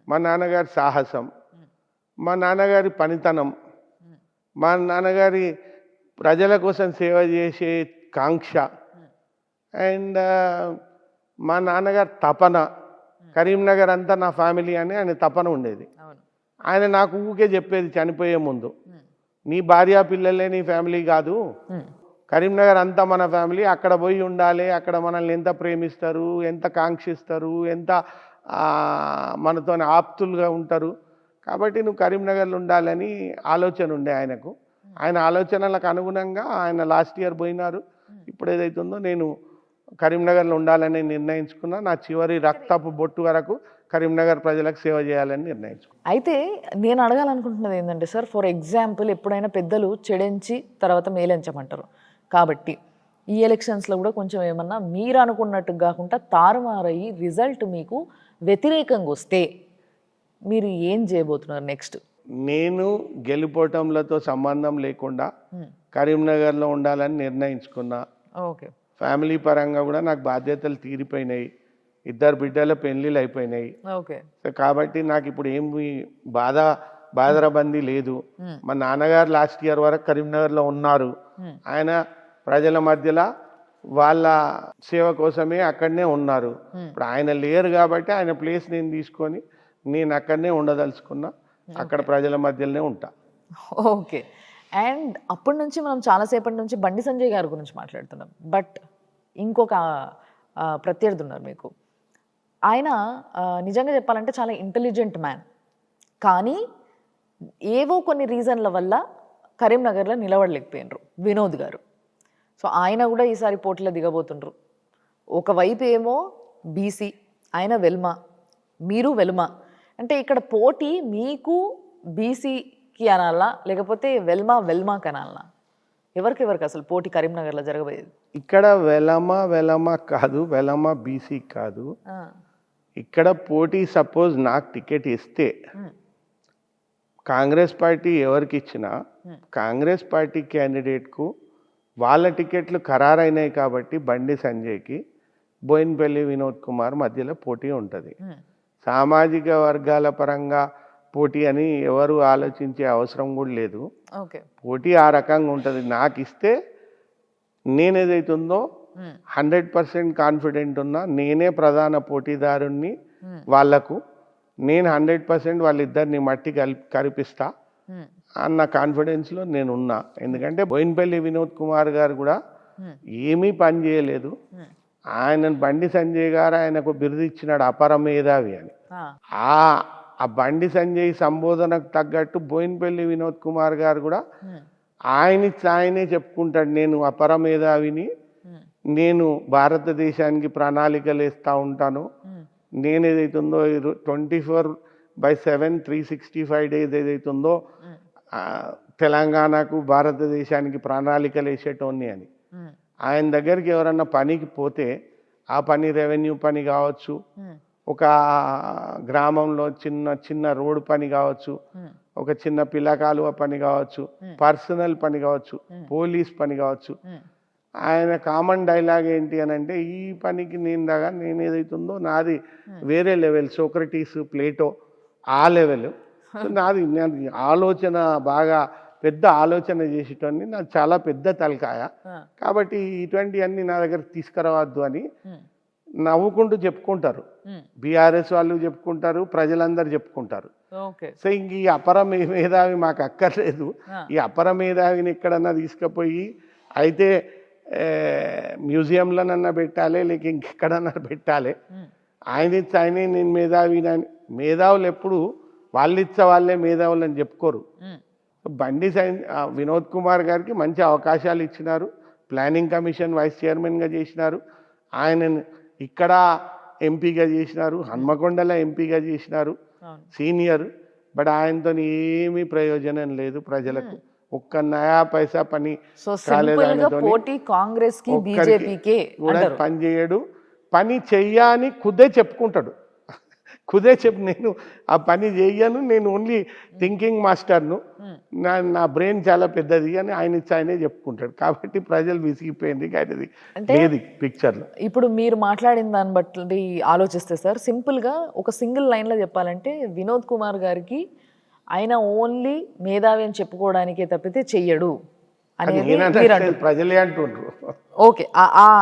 Speaker 2: మా నాన్నగారి సాహసం, మా నాన్నగారి పనితనం, మా నాన్నగారి ప్రజల కోసం సేవ చేసే కాంక్ష, అండ్ మా నాన్నగారి తపన. కరీంనగర్ అంతా నా ఫ్యామిలీ అని ఆయన తపన ఉండేది. ఆయన నాకు ఊకే చెప్పేది చనిపోయే ముందు, నీ భార్య పిల్లలే నీ ఫ్యామిలీ కాదు, కరీంనగర్ అంతా మన ఫ్యామిలీ, అక్కడ పోయి ఉండాలి, అక్కడ మనల్ని ఎంత ప్రేమిస్తారు, ఎంత కాంక్షిస్తారు, ఎంత మనతో ఆప్తులుగా ఉంటారు, కాబట్టి నువ్వు కరీంనగర్లో ఉండాలని ఆలోచన ఉండే ఆయనకు. ఆయన ఆలోచనలకు అనుగుణంగా ఆయన లాస్ట్ ఇయర్ పోయినారు. ఇప్పుడు ఏదైతుందో నేను కరీంనగర్లో ఉండాలని నిర్ణయించుకున్నా. నా చివరి రక్తపు బొట్టు వరకు కరీంనగర్ ప్రజలకు సేవ చేయాలని నిర్ణయించుకున్నాను.
Speaker 1: అయితే నేను అడగాలనుకుంటున్నది ఏంటంటే సార్, ఫర్ ఎగ్జాంపుల్ ఎప్పుడైనా పెద్దలు చెడించి తర్వాత మేలించమంటారు కాబట్టి ఈ ఎలక్షన్స్లో కూడా కొంచెం ఏమన్నా మీరు అనుకున్నట్టు కాకుండా తారుమారయ్యి రిజల్ట్ మీకు వ్యతిరేకంగా వస్తే మీరు ఏం చేయబోతున్నారు నెక్స్ట్?
Speaker 2: నేను గెలుపోవటంలతో సంబంధం లేకుండా కరీంనగర్లో ఉండాలని నిర్ణయించుకున్నా.
Speaker 1: ఓకే.
Speaker 2: ఫ్యామిలీ పరంగా కూడా నాకు బాధ్యతలు తీరిపోయినాయి, 2 బిడ్డల పెళ్ళిళ్ళు అయిపోయినాయి.
Speaker 1: ఓకే.
Speaker 2: కాబట్టి నాకు ఇప్పుడు ఏమి బాధరబందీ లేదు. మా నాన్నగారు లాస్ట్ ఇయర్ వరకు కరీంనగర్లో ఉన్నారు. ఆయన ప్రజల మధ్యలో వాళ్ళ సేవ కోసమే అక్కడనే ఉన్నారు. ఇప్పుడు ఆయన లేరు కాబట్టి ఆయన ప్లేస్ నేను తీసుకొని నేను అక్కడనే ఉండదలుచుకున్నా, అక్కడ ప్రజల మధ్యలోనే ఉంటా.
Speaker 1: ఓకే. అండ్ అప్పటి నుంచి మనం చాలాసేపటి నుంచి బండి సంజయ్ గారి గురించి మాట్లాడుతున్నాం, బట్ ఇంకొక ప్రత్యర్థి ఉన్నారు మీకు. ఆయన నిజంగా చెప్పాలంటే చాలా ఇంటెలిజెంట్ మ్యాన్, కానీ ఏవో కొన్ని రీజన్ల వల్ల కరీంనగర్లో నిలబడలేకపోయినరు వినోద్ గారు. సో ఆయన కూడా ఈసారి పోటీలో దిగబోతుండ్రు. ఒకవైపు ఏమో బీసీ, ఆయన వెల్మ, మీరు వెల్మ. అంటే ఇక్కడ పోటీ మీకు బీసీకి అనాలా లేకపోతే వెల్మాకి అనాలా? ఎవరికి అసలు పోటీ కరీంనగర్లో జరగబోయేది?
Speaker 2: ఇక్కడ వెలమ కాదు, వెలమ బీసీ కాదు. ఇక్కడ పోటీ సపోజ్ నాకు టికెట్ ఇస్తే కాంగ్రెస్ పార్టీ ఎవరికి ఇచ్చినా కాంగ్రెస్ పార్టీ క్యాండిడేట్కు వాళ్ళ టికెట్లు ఖరారైనాయి కాబట్టి బండి సంజయ్కి బోయిన్పల్లి వినోద్ కుమార్ మధ్యలో పోటీ ఉంటుంది. సామాజిక వర్గాల పరంగా పోటీ అని ఎవరు ఆలోచించే అవసరం కూడా లేదు. పోటీ ఆ రకంగా ఉంటుంది. నాకు ఇస్తే నేనేదైతుందో 100% కాన్ఫిడెంట్ ఉన్నా, నేనే ప్రధాన పోటీదారుణ్ణి వాళ్లకు, నేను 100% వాళ్ళిద్దరిని మట్టి కల్పిస్తా అన్న కాన్ఫిడెన్స్లో నేనున్నా. ఎందుకంటే బోయిన్పల్లి వినోద్ కుమార్ గారు కూడా ఏమీ పని చేయలేదు. ఆయన బండి సంజయ్ గారు ఆయనకు బిరుదు ఇచ్చినాడు అపర మేధావి అని. ఆ బండి సంజయ్ సంబోధనకు తగ్గట్టు బోయినపల్లి వినోద్ కుమార్ గారు కూడా ఆయనే చెప్పుకుంటాడు, నేను అపర మేధావిని, నేను భారతదేశానికి ప్రణాళికలు వేస్తూ ఉంటాను, నేను ఏదైతుందో 24/7 365 డేస్ ఏదైతుందో తెలంగాణకు భారతదేశానికి ప్రణాళికలు వేసేటోన్ని అని. ఆయన దగ్గరికి ఎవరన్నా పనికి పోతే ఆ పని రెవెన్యూ పని కావచ్చు, ఒక గ్రామంలో చిన్న రోడ్డు పని కావచ్చు, ఒక చిన్న పిల్లకాలువ పని కావచ్చు, పర్సనల్ పని కావచ్చు, పోలీస్ పని కావచ్చు. ఆయన కామన్ డైలాగ్ ఏంటి అని అంటే, ఈ పనికి నేను ఏదైతుందో నాది వేరే లెవెల్, సోక్రటీస్ ప్లేటో ఆ లెవెల్. నాది ఆలోచన బాగా పెద్ద ఆలోచన చేసేటోని, నాకు చాలా పెద్ద తలకాయ, కాబట్టి ఇటువంటివన్నీ నా దగ్గర తీసుకురావద్దు అని నవ్వుకుంటూ చెప్పుకుంటారు. బీఆర్ఎస్ వాళ్ళు చెప్పుకుంటారు, ప్రజలందరూ చెప్పుకుంటారు. సో ఇంక ఈ అపర మేధావి మాకు అక్కర్లేదు, ఈ అపర మేధావిని ఎక్కడన్నా తీసుకుపోయి అయితే మ్యూజియంలోనన్నా పెట్టాలి, లేక ఇంకెక్కడన్నా పెట్టాలి. ఆయనే నేను మేధావిని. మేధావులు ఎప్పుడు వాళ్ళే మేధావులు అని చెప్పుకోరు. బండి వినోద్ కుమార్ గారికి మంచి అవకాశాలు ఇచ్చినారు, ప్లానింగ్ కమిషన్ వైస్ చైర్మన్గా చేసినారు, ఆయనను ఇక్కడ ఎంపీగా చేసినారు, హన్మకొండలో ఎంపీగా చేసినారు, సీనియర్. బట్ ఆయనతో ఏమీ ప్రయోజనం లేదు ప్రజలకు, ఒక్క నయా పైసా పని పని చేయడు. పని చెయ్యని ఖుదే చెప్పుకుంటాడు, నేను ఆ పని చెయ్యను, నేను ఓన్లీ థింకింగ్ మాస్టర్ను, నా బ్రెయిన్ చాలా పెద్దది అని ఆయనే చెప్పుకుంటాడు. కాబట్టి ప్రజలు విసిగిపోయింది లేదు పిక్చర్లో.
Speaker 1: ఇప్పుడు మీరు మాట్లాడిన దాన్ని బట్టి ఆలోచిస్తే సార్, సింపుల్గా ఒక సింగిల్ లైన్లో చెప్పాలంటే వినోద్ కుమార్ గారికి ఆయన ఓన్లీ మేధావి అని చెప్పుకోవడానికే తప్పితే చెయ్యడు అనేది
Speaker 2: ప్రజలే అంటుండ్రు.
Speaker 1: ఓకే,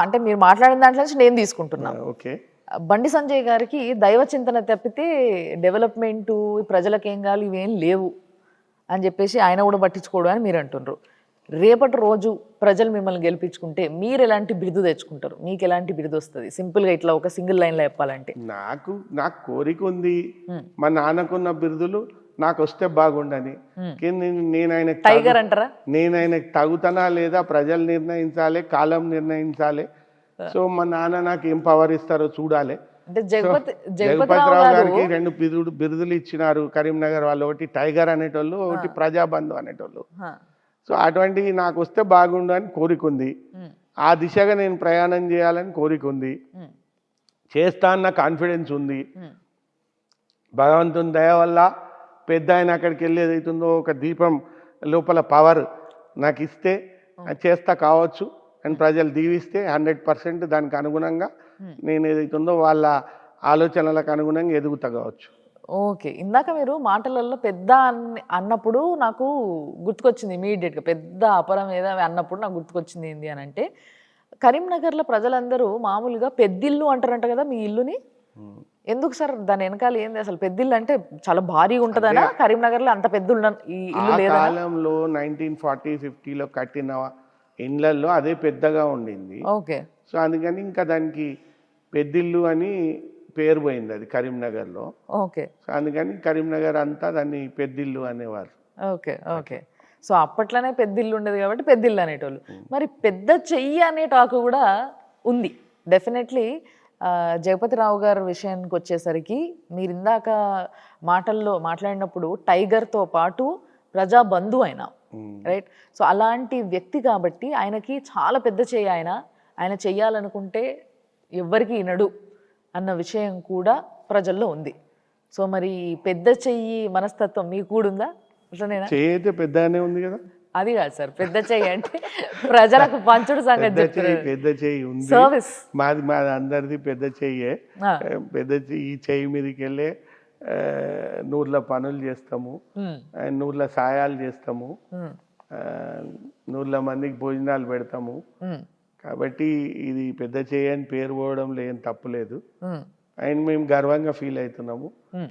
Speaker 1: అంటే మీరు మాట్లాడిన దాంట్లో నుంచి నేను తీసుకుంటున్నాను.
Speaker 2: ఓకే,
Speaker 1: బండి సంజయ్ గారికి దైవ చింతన తప్పితే డెవలప్మెంటు, ప్రజలకేం కావాలి ఇవేం లేవు అని చెప్పేసి ఆయన కూడా పట్టించుకోవడం అని మీరు అంటున్నారు. రేపటి రోజు ప్రజలు మిమ్మల్ని గెలిపించుకుంటే మీరు ఎలాంటి బిరుదు తెచ్చుకుంటారు? మీకు ఎలాంటి బిరుదు వస్తుంది? సింపుల్గా ఇట్లా ఒక సింగిల్ లైన్లో చెప్పాలంటే.
Speaker 2: నాకు కోరిక ఉంది, మా నాన్నకున్న బిరుదులు నాకు వస్తే బాగుండని. నేను ఆయన
Speaker 1: టైగర్ అంటారా?
Speaker 2: నేను ఆయనకు తగుతానా లేదా ప్రజలు నిర్ణయించాలి, కాలం నిర్ణయించాలి. సో మా నాన్న నాకు ఏం పవర్ ఇస్తారో చూడాలి. జగపతిరావు గారికి 2 బిరుదులు ఇచ్చినారు కరీంనగర్ వాళ్ళు, ఒకటి టైగర్ అనేటోళ్ళు, ఒకటి ప్రజాబంధు అనేటోళ్ళు. సో అటువంటివి నాకు వస్తే బాగుండు అని కోరిక ఉంది, ఆ దిశగా నేను ప్రయాణం చేయాలని కోరిక ఉంది, చేస్తా అన్న కాన్ఫిడెన్స్ ఉంది. భగవంతుని దయ వల్ల పెద్ద ఆయన అక్కడికి వెళ్ళేది అవుతుందో ఒక దీపం లోపల పవర్ నాకు ఇస్తే చేస్తా కావచ్చు అని ప్రజలు దీవిస్తే 100% దానికి అనుగుణంగా నేను ఏదైతుందో వాళ్ళ ఆలోచనలకు అనుగుణంగా ఎదుగుతా కావచ్చు.
Speaker 1: ఓకే, ఇందాక మీరు మాటలలో పెద్ద అన్నప్పుడు నాకు గుర్తుకొచ్చింది ఇమీడియట్గా, పెద్ద అపరం ఏదో అన్నప్పుడు నాకు గుర్తుకొచ్చింది ఏంటి అని అంటే, కరీంనగర్లో ప్రజలందరూ మామూలుగా పెద్దిల్లు అంటారంట కదా మీ ఇల్లుని. ఎందుకు సార్ దాని వెనకాల ఏంది అసలు? పెద్దిల్లు అంటే చాలా భారీగా ఉంటుందనా కరీంనగర్లో? అంత పెద్ద ఇల్లు లేదా?
Speaker 2: కాలంలో 1940-50లో కట్టిన ఇండ్లలో అదే పెద్దగా ఉండింది.
Speaker 1: ఓకే, సో
Speaker 2: అందుకని ఇంకా దానికి పెద్దిల్లు అని పేరు పోయింది అది కరీంనగర్లో.
Speaker 1: ఓకే,
Speaker 2: సో అందుకని కరీంనగర్ అంతా దాన్ని పెద్దిల్లు అనేవారు.
Speaker 1: ఓకే ఓకే, సో అప్పట్లోనే పెద్దిల్లు ఉండేది కాబట్టి పెద్దిల్లు అనేటోళ్ళు. మరి పెద్ద చెయ్యి అనే టాక్ కూడా ఉంది డెఫినెట్లీ. జగపతిరావు గారి విషయానికి వచ్చేసరికి మీరు ఇందాక మాట్లాడినప్పుడు టైగర్తో పాటు ప్రజాబంధు అయినా, రైట్? సో అలాంటి వ్యక్తి కాబట్టి ఆయనకి చాలా పెద్ద చెయ్యి, ఆయన చెయ్యాలనుకుంటే ఎవ్వరికి వినడు అన్న విషయం కూడా ప్రజల్లో ఉంది. సో మరి పెద్ద చెయ్యి మనస్తత్వం మీకు కూడా ఉందా? అట్లనేనా?
Speaker 2: చెయ్యి అయితే పెద్దగానే ఉంది కదా.
Speaker 1: అది కాదు సార్, పెద్ద చెయ్యి అంటే ప్రజలకు పంచుడు సంగతి
Speaker 2: పెద్ద చెయ్యి ఉంది,
Speaker 1: సర్వీస్
Speaker 2: మాది అందరిది పెద్ద చెయ్యే. పెద్ద ఈ చెయ్యి మీదకి వెళ్ళే 100ల పనులు చేస్తాము, 100ల సాయాలు చేస్తాము, 100ల మందికి భోజనాలు పెడతాము. కాబట్టి ఇది పెద్ద చెయ్యి అని పేరు పోవడంలో ఏం తప్పులేదు. అండ్ మేము గర్వంగా ఫీల్ అవుతున్నాము.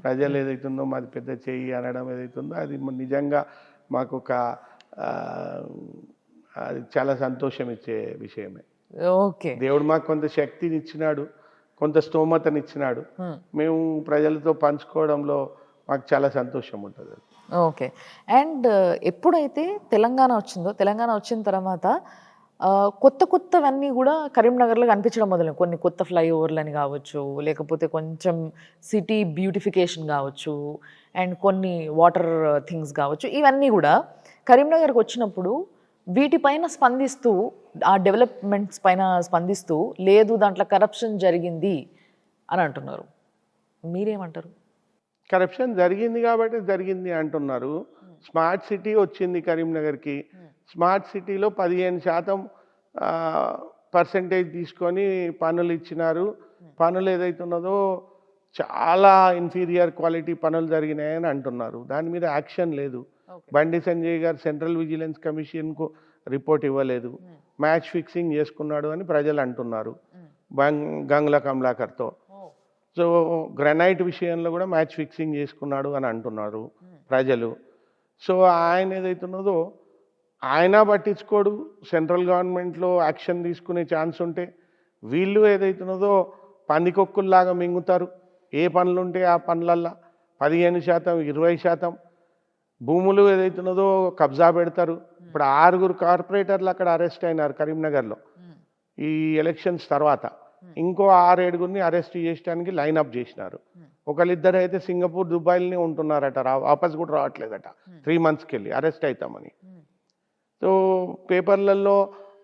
Speaker 2: ప్రజలు ఏదైతుందో మాది పెద్ద చెయ్యి అనడం ఏదైతుందో అది నిజంగా మాకు ఒక అది చాలా సంతోషం ఇచ్చే విషయమే.
Speaker 1: ఓకే,
Speaker 2: దేవుడు మాకు కొంత శక్తిని ఇచ్చినాడు, కొంత స్తోమతనిచ్చినాడు. మేము ప్రజలతో పంచుకోవడంలో మాకు చాలా సంతోషం ఉంటుంది.
Speaker 1: ఓకే. అండ్ ఎప్పుడైతే తెలంగాణ వచ్చిందో, తెలంగాణ వచ్చిన తర్వాత కొత్త కొత్తవన్నీ కూడా కరీంనగర్లో కనిపించడం మొదలైంది. కొన్ని కొత్త ఫ్లైఓవర్లని కావచ్చు, లేకపోతే కొంచెం సిటీ బ్యూటిఫికేషన్ కావచ్చు, అండ్ కొన్ని వాటర్ థింగ్స్ కావచ్చు. ఇవన్నీ కూడా కరీంనగర్కి వచ్చినప్పుడు వీటిపైన స్పందిస్తూ, ఆ డెవలప్మెంట్స్ పైన స్పందిస్తూ, లేదు దాంట్లో కరప్షన్ జరిగింది అని అంటున్నారు. మీరేమంటారు?
Speaker 2: కరప్షన్ జరిగింది కాబట్టి జరిగింది అంటున్నారు. స్మార్ట్ సిటీ వచ్చింది కరీంనగర్కి. స్మార్ట్ సిటీలో 15% పర్సెంటేజ్ తీసుకొని పనులు ఇచ్చినారు. పనులు ఏదైతున్నదో చాలా ఇన్ఫీరియర్ క్వాలిటీ పనులు జరిగినాయని అంటున్నారు. దాని మీద యాక్షన్ లేదు. బండి సంజయ్ గారు సెంట్రల్ విజిలెన్స్ కమిషన్కు రిపోర్ట్ ఇవ్వలేదు. మ్యాచ్ ఫిక్సింగ్ చేసుకున్నాడు అని ప్రజలు అంటున్నారు గంగుల కమలాకర్తో. సో గ్రనైట్ విషయంలో కూడా మ్యాచ్ ఫిక్సింగ్ చేసుకున్నాడు అని అంటున్నారు ప్రజలు. సో ఆయన ఏదైతున్నదో ఆయన పట్టించుకోడు. సెంట్రల్ గవర్నమెంట్లో యాక్షన్ తీసుకునే ఛాన్స్ ఉంటే వీళ్ళు ఏదైతున్నదో పందికొక్కుల్లాగా మింగుతారు. ఏ పనులు ఉంటే ఆ పనులల్లో 15%, 20% భూములు ఏదైతున్నదో కబ్జా పెడతారు. ఇప్పుడు 6 కార్పొరేటర్లు అక్కడ అరెస్ట్ అయినారు కరీంనగర్లో ఈ ఎలక్షన్స్ తర్వాత. ఇంకో 6-7 అరెస్ట్ చేయడానికి లైన్అప్ చేసినారు. ఒకళ్ళిద్దరు అయితే సింగపూర్, దుబాయ్లోనే ఉంటున్నారట, వాపస్ కూడా రావట్లేదట. 3 monthsకి వెళ్ళి అరెస్ట్ అవుతామని. సో పేపర్లలో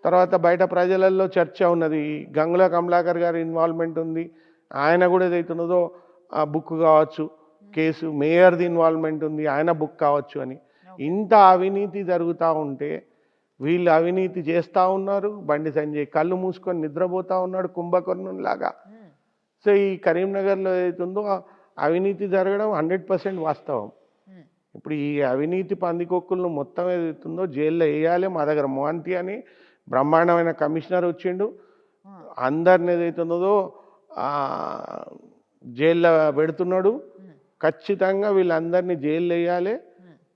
Speaker 2: తర్వాత బయట ప్రజలలో చర్చ ఉన్నది. గంగుల కమలాకర్ గారి ఇన్వాల్వ్మెంట్ ఉంది. ఆయన కూడా ఏదైతున్నదో ఆ బుక్ కావచ్చు, కేసు మేయర్ది ఇన్వాల్వ్మెంట్ ఉంది, ఆయన బుక్ కావచ్చు అని. ఇంత అవినీతి జరుగుతూ ఉంటే వీళ్ళు అవినీతి చేస్తూ ఉన్నారు. బండి సంజయ్ కళ్ళు మూసుకొని నిద్రపోతూ ఉన్నాడు కుంభకర్ణులాగా. సో ఈ కరీంనగర్లో ఏదైతుందో అవినీతి జరగడం 100% వాస్తవం. ఇప్పుడు ఈ అవినీతి పందికొక్కులను మొత్తం ఏదైతుందో జైల్లో వేయాలి. మా దగ్గర మోహంతి అని బ్రహ్మాండమైన కమిషనర్ వచ్చిండు. అందరిని ఏదైతున్నదో జైల్లో పెడుతున్నాడు. ఖచ్చితంగా వీళ్ళందరినీ జైల్లో వేయాలి.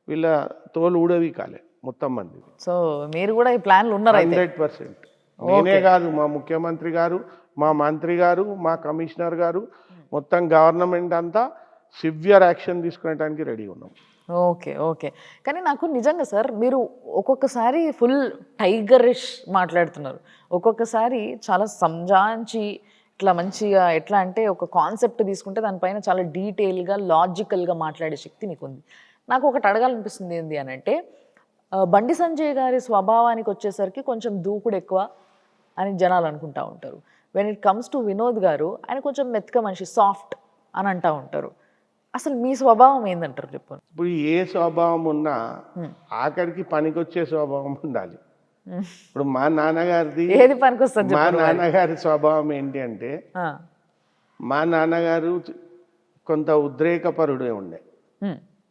Speaker 2: వీళ్ళ తోలు ఊడవీకాలి మొత్తం మంది.
Speaker 1: సో మీరు కూడా ఈ ప్లాన్లు ఉన్నారు?
Speaker 2: 100%. నేనే కాదు, మా ముఖ్యమంత్రి గారు, మా మంత్రి గారు, మా కమిషనర్ గారు, మొత్తం గవర్నమెంట్ అంతా సివియర్ యాక్షన్ తీసుకునేటానికి రెడీ ఉన్నాం.
Speaker 1: ఓకే. ఓకే. కానీ నాకు నిజంగా సార్ మీరు ఒక్కొక్కసారి ఫుల్ టైగరిష్ మాట్లాడుతున్నారు, ఒక్కొక్కసారి చాలా సంజాంచి ఇట్లా మంచిగా, ఎట్లా అంటే ఒక కాన్సెప్ట్ తీసుకుంటే దానిపైన చాలా డీటెయిల్గా లాజికల్గా మాట్లాడే శక్తి మీకు ఉంది. నాకు ఒకటి అడగాలనిపిస్తుంది ఏంటి అని అంటే, బండి సంజయ్ గారి స్వభావానికి వచ్చేసరికి కొంచెం దూకుడు ఎక్కువ అని జనాలు అనుకుంటూ ఉంటారు. When it comes to Vinod గారు, ఆయన కొంచెం మెత్తగా మనిషి, సాఫ్ట్ అని అంటూ ఉంటారు. అసలు మీ స్వభావం ఏందంటారు చెప్పండి?
Speaker 2: ఇప్పుడు ఏ స్వభావం ఉన్నా ఆఖరికి పనికొచ్చే స్వభావం ఉండాలి. ఇప్పుడు మా నాన్నగారిది
Speaker 1: ఏది పనికొస్తుంది?
Speaker 2: మా నాన్నగారి స్వభావం ఏంటి అంటే, మా నాన్నగారు కొంత ఉద్రేకపరుడే ఉండే,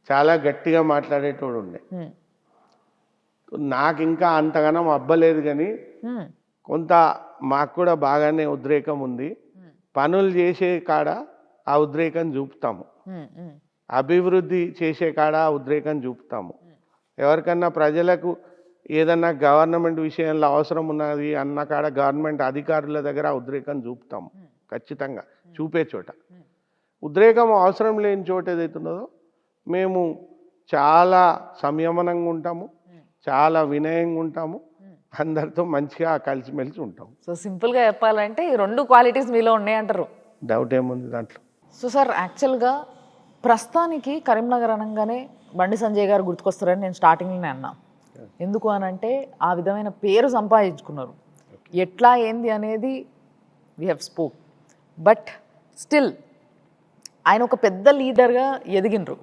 Speaker 2: చాలా గట్టిగా మాట్లాడేటోడు ఉండే. నాకు ఇంకా అంతగానం అబ్బలేదు కానీ కొంత మాకు కూడా బాగానే ఉద్రేకం ఉంది. పనులు చేసే కాడ ఆ ఉద్రేకం చూపుతాము, అభివృద్ధి చేసే కాడ ఆ ఉద్రేకం చూపుతాము. ఎవరికన్నా ప్రజలకు ఏదన్నా గవర్నమెంట్ విషయంలో అవసరం ఉన్నది అన్న కాడ గవర్నమెంట్ అధికారుల దగ్గర ఉద్రేకం చూపుతాము. ఖచ్చితంగా చూపే చోట. ఉద్రేకం అవసరం లేని చోట ఏదైతున్నదో మేము చాలా సంయమనంగా ఉంటాము, చాలా వినయంగా ఉంటాము, అందరితో మంచిగా కలిసిమెలిసి ఉంటాము.
Speaker 1: సో సింపుల్గా చెప్పాలంటే ఈ 2 క్వాలిటీస్ మీలో ఉన్నాయంటారు?
Speaker 2: డౌట్ ఏముంది దాంట్లో?
Speaker 1: సో సార్ యాక్చువల్గా ప్రస్తుతానికి కరీంనగర్ అనగానే బండి సంజయ్ గారు గుర్తుకొస్తారని నేను స్టార్టింగ్లోనే అన్నా. ఎందుకు అనంటే ఆ విధమైన పేరు సంపాదించుకున్నారు. ఎట్లా ఏంది అనేది we have spoke. But still ఆయన ఒక పెద్ద లీడర్గా ఎదిగినరు.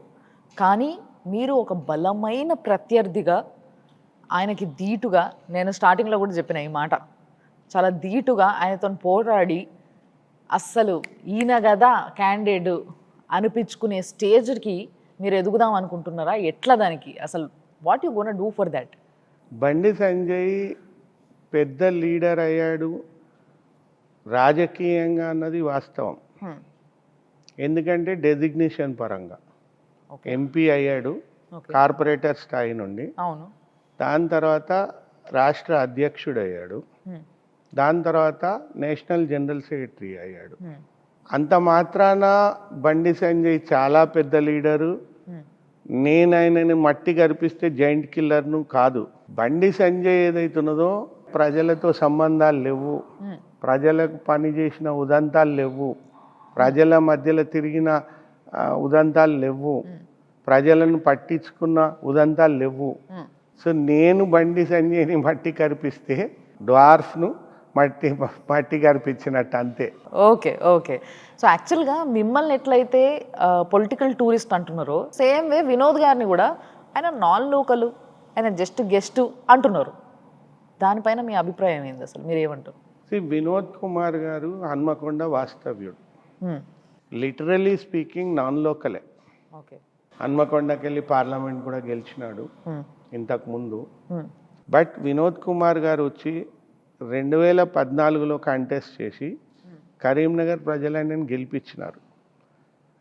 Speaker 1: కానీ మీరు ఒక బలమైన ప్రత్యర్థిగా, ఆయనకి ధీటుగా, నేను స్టార్టింగ్లో కూడా చెప్పిన ఈ మాట, చాలా ధీటుగా ఆయనతో పోరాడి అస్సలు ఈయన కదా క్యాండిడేట్ అనిపించుకునే స్టేజ్కి మీరు ఎదుగుదాం అనుకుంటున్నారా? ఎట్లా దానికి అసలు what you gonna do for that?
Speaker 2: Bandi Sanjay పెద్ద లీడర్ అయ్యాడు రాజకీయంగా అన్నది వాస్తవం. ఎందుకంటే డెసిగ్నేషన్ పరంగా ఎంపీ అయ్యాడు కార్పొరేటర్ స్థాయి నుండి.
Speaker 1: అవును.
Speaker 2: దాని తర్వాత రాష్ట్ర అధ్యక్షుడు అయ్యాడు. దాని తర్వాత నేషనల్ జనరల్ సెక్రటరీ అయ్యాడు. అంత మాత్రాన బండి సంజయ్ చాలా పెద్ద లీడరు, నేను ఆయనని మట్టి కరిపిస్తే జాయింట్ కిల్లర్ను కాదు. బండి సంజయ్ ఏదైతున్నదో ప్రజలతో సంబంధాలు లేవు, ప్రజలకు పని చేసిన ఉదంతాలు లేవు, ప్రజల మధ్యలో తిరిగిన ఉదంతాలు లేవు, ప్రజలను పట్టించుకున్న ఉదంతాలు లేవు. సో నేను బండి సంజయ్ని మట్టి కరిపిస్తే డ్వార్ఫ్ను మట్టి కరిపించినట్టు అంతే.
Speaker 1: Okay okay. సో యాక్చువల్గా మిమ్మల్ని ఎట్లయితే పొలిటికల్ టూరిస్ట్ అంటున్నారో సేమ్ వే వినోద్ గారిని కూడా ఆయన నాన్ లోకలు, ఆయన జస్ట్ గెస్ట్ అంటున్నారు. దానిపైన మీ అభిప్రాయం ఏంది, అసలు మీరు ఏమంటారు?
Speaker 2: వినోద్ కుమార్ గారు హన్మకొండ వాస్తవ్యుడు, లిటరలీ స్పీకింగ్ నాన్ లోకలే.
Speaker 1: ఓకే.
Speaker 2: హన్మకొండకి వెళ్ళి పార్లమెంట్ కూడా గెలిచినాడు ఇంతకు ముందు. బట్ వినోద్ కుమార్ గారు వచ్చి 2014లో కంటెస్ట్ చేసి కరీంనగర్ ప్రజలను గెలిపించినారు.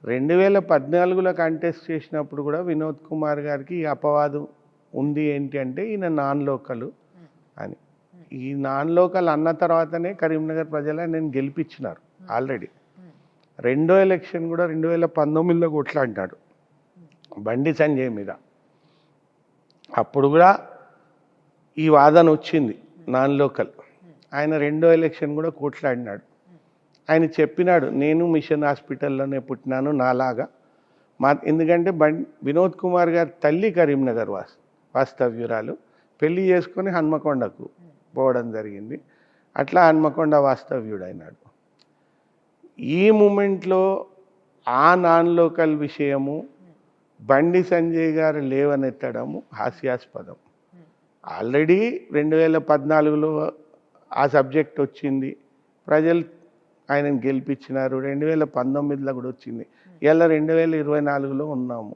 Speaker 2: 2014లో కంటెస్ట్ చేసినప్పుడు కూడా వినోద్ కుమార్ గారికి ఈ అపవాదం ఉంది, ఏంటి అంటే ఈయన నాన్ లోకలు అని. ఈ నాన్ లోకల్ అన్న తర్వాతనే కరీంనగర్ ప్రజలను గెలిపించినారు ఆల్రెడీ. రెండో ఎలక్షన్ కూడా 2019లో కొట్లాడినాడు బండి సంజయ్ మీద. అప్పుడు కూడా ఈ వాదన వచ్చింది నాన్ లోకల్. ఆయన రెండో ఎలక్షన్ కూడా కొట్లాడినాడు. ఆయన చెప్పినాడు, నేను మిషన్ హాస్పిటల్లోనే పుట్టినాను నాలాగా. ఎందుకంటే వినోద్ కుమార్ గారి తల్లి కరీంనగర్ వాస్తవ్యురాలు, పెళ్లి చేసుకొని హన్మకొండకు పోవడం జరిగింది. అట్లా హన్మకొండ వాస్తవ్యుడైనాడు. ఈ మూమెంట్లో ఆ నాన్ లోకల్ విషయము బండి సంజయ్ గారు లేవనెత్తడము హాస్యాస్పదం. ఆల్రెడీ 2014లో ఆ సబ్జెక్ట్ వచ్చింది, ప్రజలు ఆయనను గెలిపించినారు. 2019లో కూడా వచ్చింది. ఇలా 2024లో ఉన్నాము,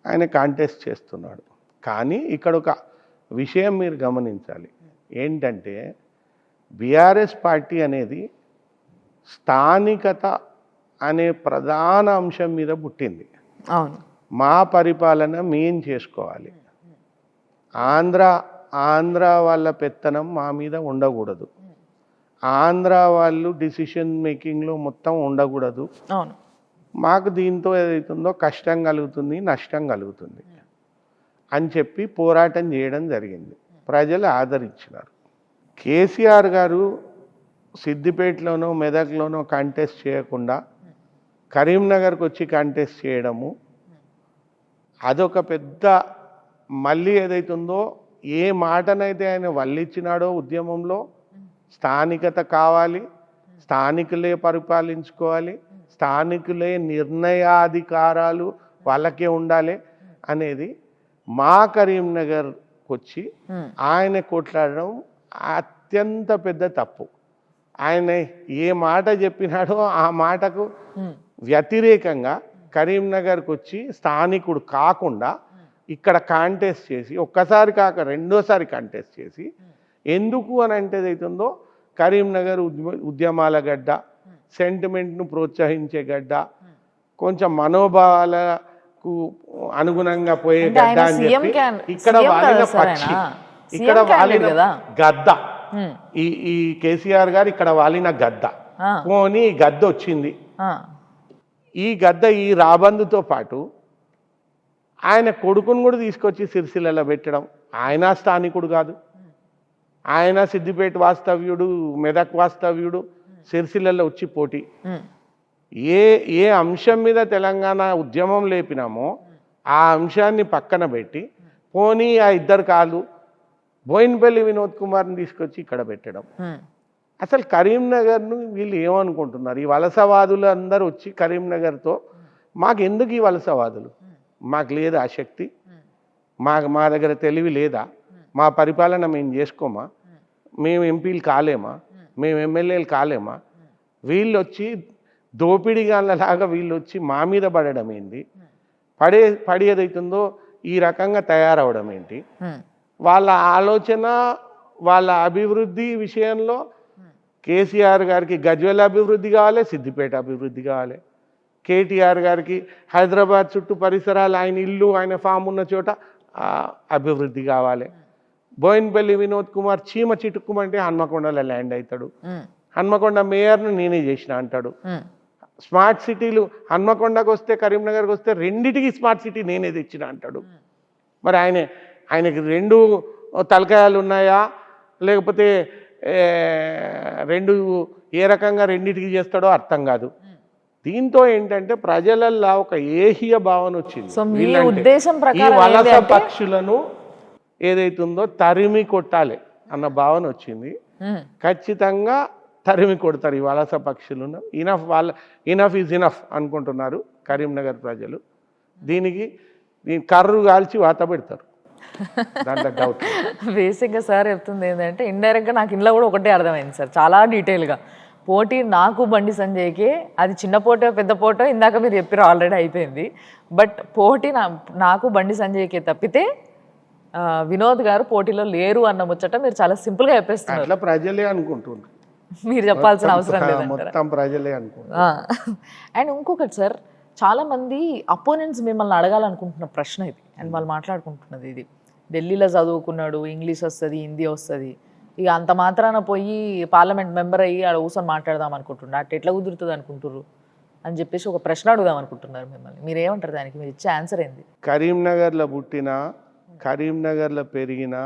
Speaker 2: ఆయన కాంటెస్ట్ చేస్తున్నాడు. కానీ ఇక్కడ ఒక విషయం మీరు గమనించాలి, ఏంటంటే బీఆర్ఎస్ పార్టీ అనేది స్థానికత అనే ప్రధాన అంశం మీద పుట్టింది.
Speaker 1: అవును.
Speaker 2: మా పరిపాలన మేం చేసుకోవాలి, ఆంధ్ర వాళ్ళ పెత్తనం మా మీద ఉండకూడదు, ఆంధ్ర వాళ్ళు డిసిషన్ మేకింగ్లో మొత్తం ఉండకూడదు, మాకు దీంతో ఏదైతుందో కష్టం కలుగుతుంది, నష్టం కలుగుతుంది అని చెప్పి పోరాటం చేయడం జరిగింది. ప్రజలు ఆదరించినారు. కేసీఆర్ గారు సిద్దిపేటలోనో మెదక్లోనో కంటెస్ట్ చేయకుండా కరీంనగర్కి వచ్చి కంటెస్ట్ చేయడము అదొక పెద్ద, మళ్ళీ ఏదైతుందో ఏ మాటనైతే ఆయన వల్లిచ్చినాడో ఉద్యమంలో, స్థానికత కావాలి, స్థానికులే పరిపాలించుకోవాలి, స్థానికులే నిర్ణయాధికారాలు వాళ్ళకే ఉండాలి అనేది మా కరీంనగర్కి వచ్చి ఆయన కొట్లాడడం అత్యంత పెద్ద తప్పు. ఆయన ఏ మాట చెప్పినాడో ఆ మాటకు వ్యతిరేకంగా కరీంనగర్కి వచ్చి స్థానికుడు కాకుండా ఇక్కడ కాంటెస్ట్ చేసి, ఒక్కసారి కాక రెండోసారి కాంటెస్ట్ చేసి, ఎందుకు అని అంటే ఏదైతుందో కరీంనగర్ ఉద్యమాల గడ్డ, సెంటిమెంట్ను ప్రోత్సహించే గడ్డ, కొంచెం మనోభావాలకు అనుగుణంగా పోయే గడ్డ అని చెప్పి ఇక్కడ వాలిన పక్షి, ఇక్కడ వాలిన గద్ద, ఈ కేసీఆర్ గారు ఇక్కడ వాలిన గద్ద. పోనీ గద్ద వచ్చింది, ఈ గద్ద ఈ రాబందుతో పాటు ఆయన కొడుకును కూడా తీసుకొచ్చి సిరిసిల్లలో పెట్టడం. ఆయన స్థానికుడు కాదు, ఆయన సిద్దిపేట వాస్తవ్యుడు, మెదక్ వాస్తవ్యుడు, సిరిసిల్లలో వచ్చి పోటీ. ఏ అంశం మీద తెలంగాణ ఉద్యమం లేపినామో ఆ అంశాన్ని పక్కన పెట్టి పోనీ ఆ ఇద్దరు కాదు బోయినపల్లి వినోద్ కుమార్ని తీసుకొచ్చి ఇక్కడ పెట్టడం. అసలు కరీంనగర్ను వీళ్ళు ఏమనుకుంటున్నారు? ఈ వలసవాదులు అందరూ వచ్చి కరీంనగర్తో మాకు ఎందుకు ఈ వలసవాదులు? మాకు లేదా ఆ శక్తి? మా దగ్గర తెలివి లేదా? మా పరిపాలన మేము చేసుకోమా? మేము ఎంపీలు కాలేమా? మేము ఎమ్మెల్యేలు కాలేమా? వీళ్ళు వచ్చి దోపిడిగాళ్ళలాగా వీళ్ళు వచ్చి మా మీద పడడం ఏంటి? పడేదైతుందో ఈ రకంగా తయారవడం ఏంటి? వాళ్ళ ఆలోచన, వాళ్ళ అభివృద్ధి విషయంలో కేసీఆర్ గారికి గజ్వేల్ అభివృద్ధి కావాలి, సిద్దిపేట అభివృద్ధి కావాలి. కేటీఆర్ గారికి హైదరాబాద్ చుట్టూ పరిసరాలు, ఆయన ఇల్లు, ఆయన ఫామ్ ఉన్న చోట అభివృద్ధి కావాలి. బోయినపల్లి వినోద్ కుమార్ చీమ చిటుక్కుమంటే హన్మకొండలో ల్యాండ్ అవుతాడు, హన్మకొండ మేయర్ను నేనే చేసిన అంటాడు. స్మార్ట్ సిటీలు హన్మకొండకు వస్తే కరీంనగర్కి వస్తే రెండిటికి స్మార్ట్ సిటీ నేనే తెచ్చిన అంటాడు. మరి ఆయనకి రెండు తలకాయాలు ఉన్నాయా, లేకపోతే రెండు ఏ రకంగా రెండిటికి చేస్తాడో అర్థం కాదు. దీంతో ఏంటంటే ప్రజలల్లో ఒక ఏహ్య భావన వచ్చింది.
Speaker 1: సో మీ ఉద్దేశం
Speaker 2: ఈ
Speaker 1: ప్రకారం
Speaker 2: వలస పక్షులను ఏదైతుందో తరిమి కొట్టాలి అన్న భావన వచ్చింది. ఖచ్చితంగా తరిమి కొడతారు ఈ వలస పక్షులను. ఇనఫ్ ఈజ్ ఇనఫ్ అనుకుంటున్నారు కరీంనగర్ ప్రజలు. దీనికి కర్రు కాల్చి వాత పెడతారు, దాంట్లో డౌట్.
Speaker 1: బేసిక్గా సార్ చెప్తుంది ఏంటంటే ఇండైరెక్ట్గా నాకు ఇంట్లో కూడా ఒకటే అర్థమైంది సార్, చాలా డీటెయిల్గా. పోటీ నాకు బండి సంజయ్కి, అది చిన్న పోటో పెద్ద పోటో ఇందాక మీరు చెప్పారు ఆల్రెడీ అయిపోయింది. బట్ పోటీ నాకు బండి సంజయ్కి తప్పితే వినోద్ గారు పోటీలో లేరు అన్న ముచ్చట మీరు చాలా సింపుల్గా చెప్పేస్తున్నారు.
Speaker 2: అట్లా ప్రజలే అనుకుంటున్నారు,
Speaker 1: మీరు చెప్పాల్సిన అవసరం లేదు,
Speaker 2: మొత్తం ప్రజలే అనుకుంటున్నారు.
Speaker 1: అండ్ ఇంకొకటి సార్, చాలామంది అపోనెంట్స్ మిమ్మల్ని అడగాలనుకుంటున్న ప్రశ్న ఇది, అండ్ వాళ్ళు మాట్లాడుకుంటున్నది ఇది. ఢిల్లీలో చదువుకున్నాడు, ఇంగ్లీష్ వస్తుంది, హిందీ వస్తుంది, ఇక అంత మాత్రాన పోయి పార్లమెంట్ మెంబర్ అయ్యి ఆడ కూర్చొని మాట్లాడదాం అనుకుంటున్నారు, అట్లా ఎట్లా కుదురుతుంది అనుకుంటారు అని చెప్పేసి ఒక ప్రశ్న అడుగుదాం అనుకుంటున్నారు మిమ్మల్ని. మీరు ఏమంటారు దానికి? మీరు ఇచ్చే ఆన్సర్ ఏంది?
Speaker 2: కరీంనగర్లో పుట్టిన, కరీంనగర్లో పెరిగిన,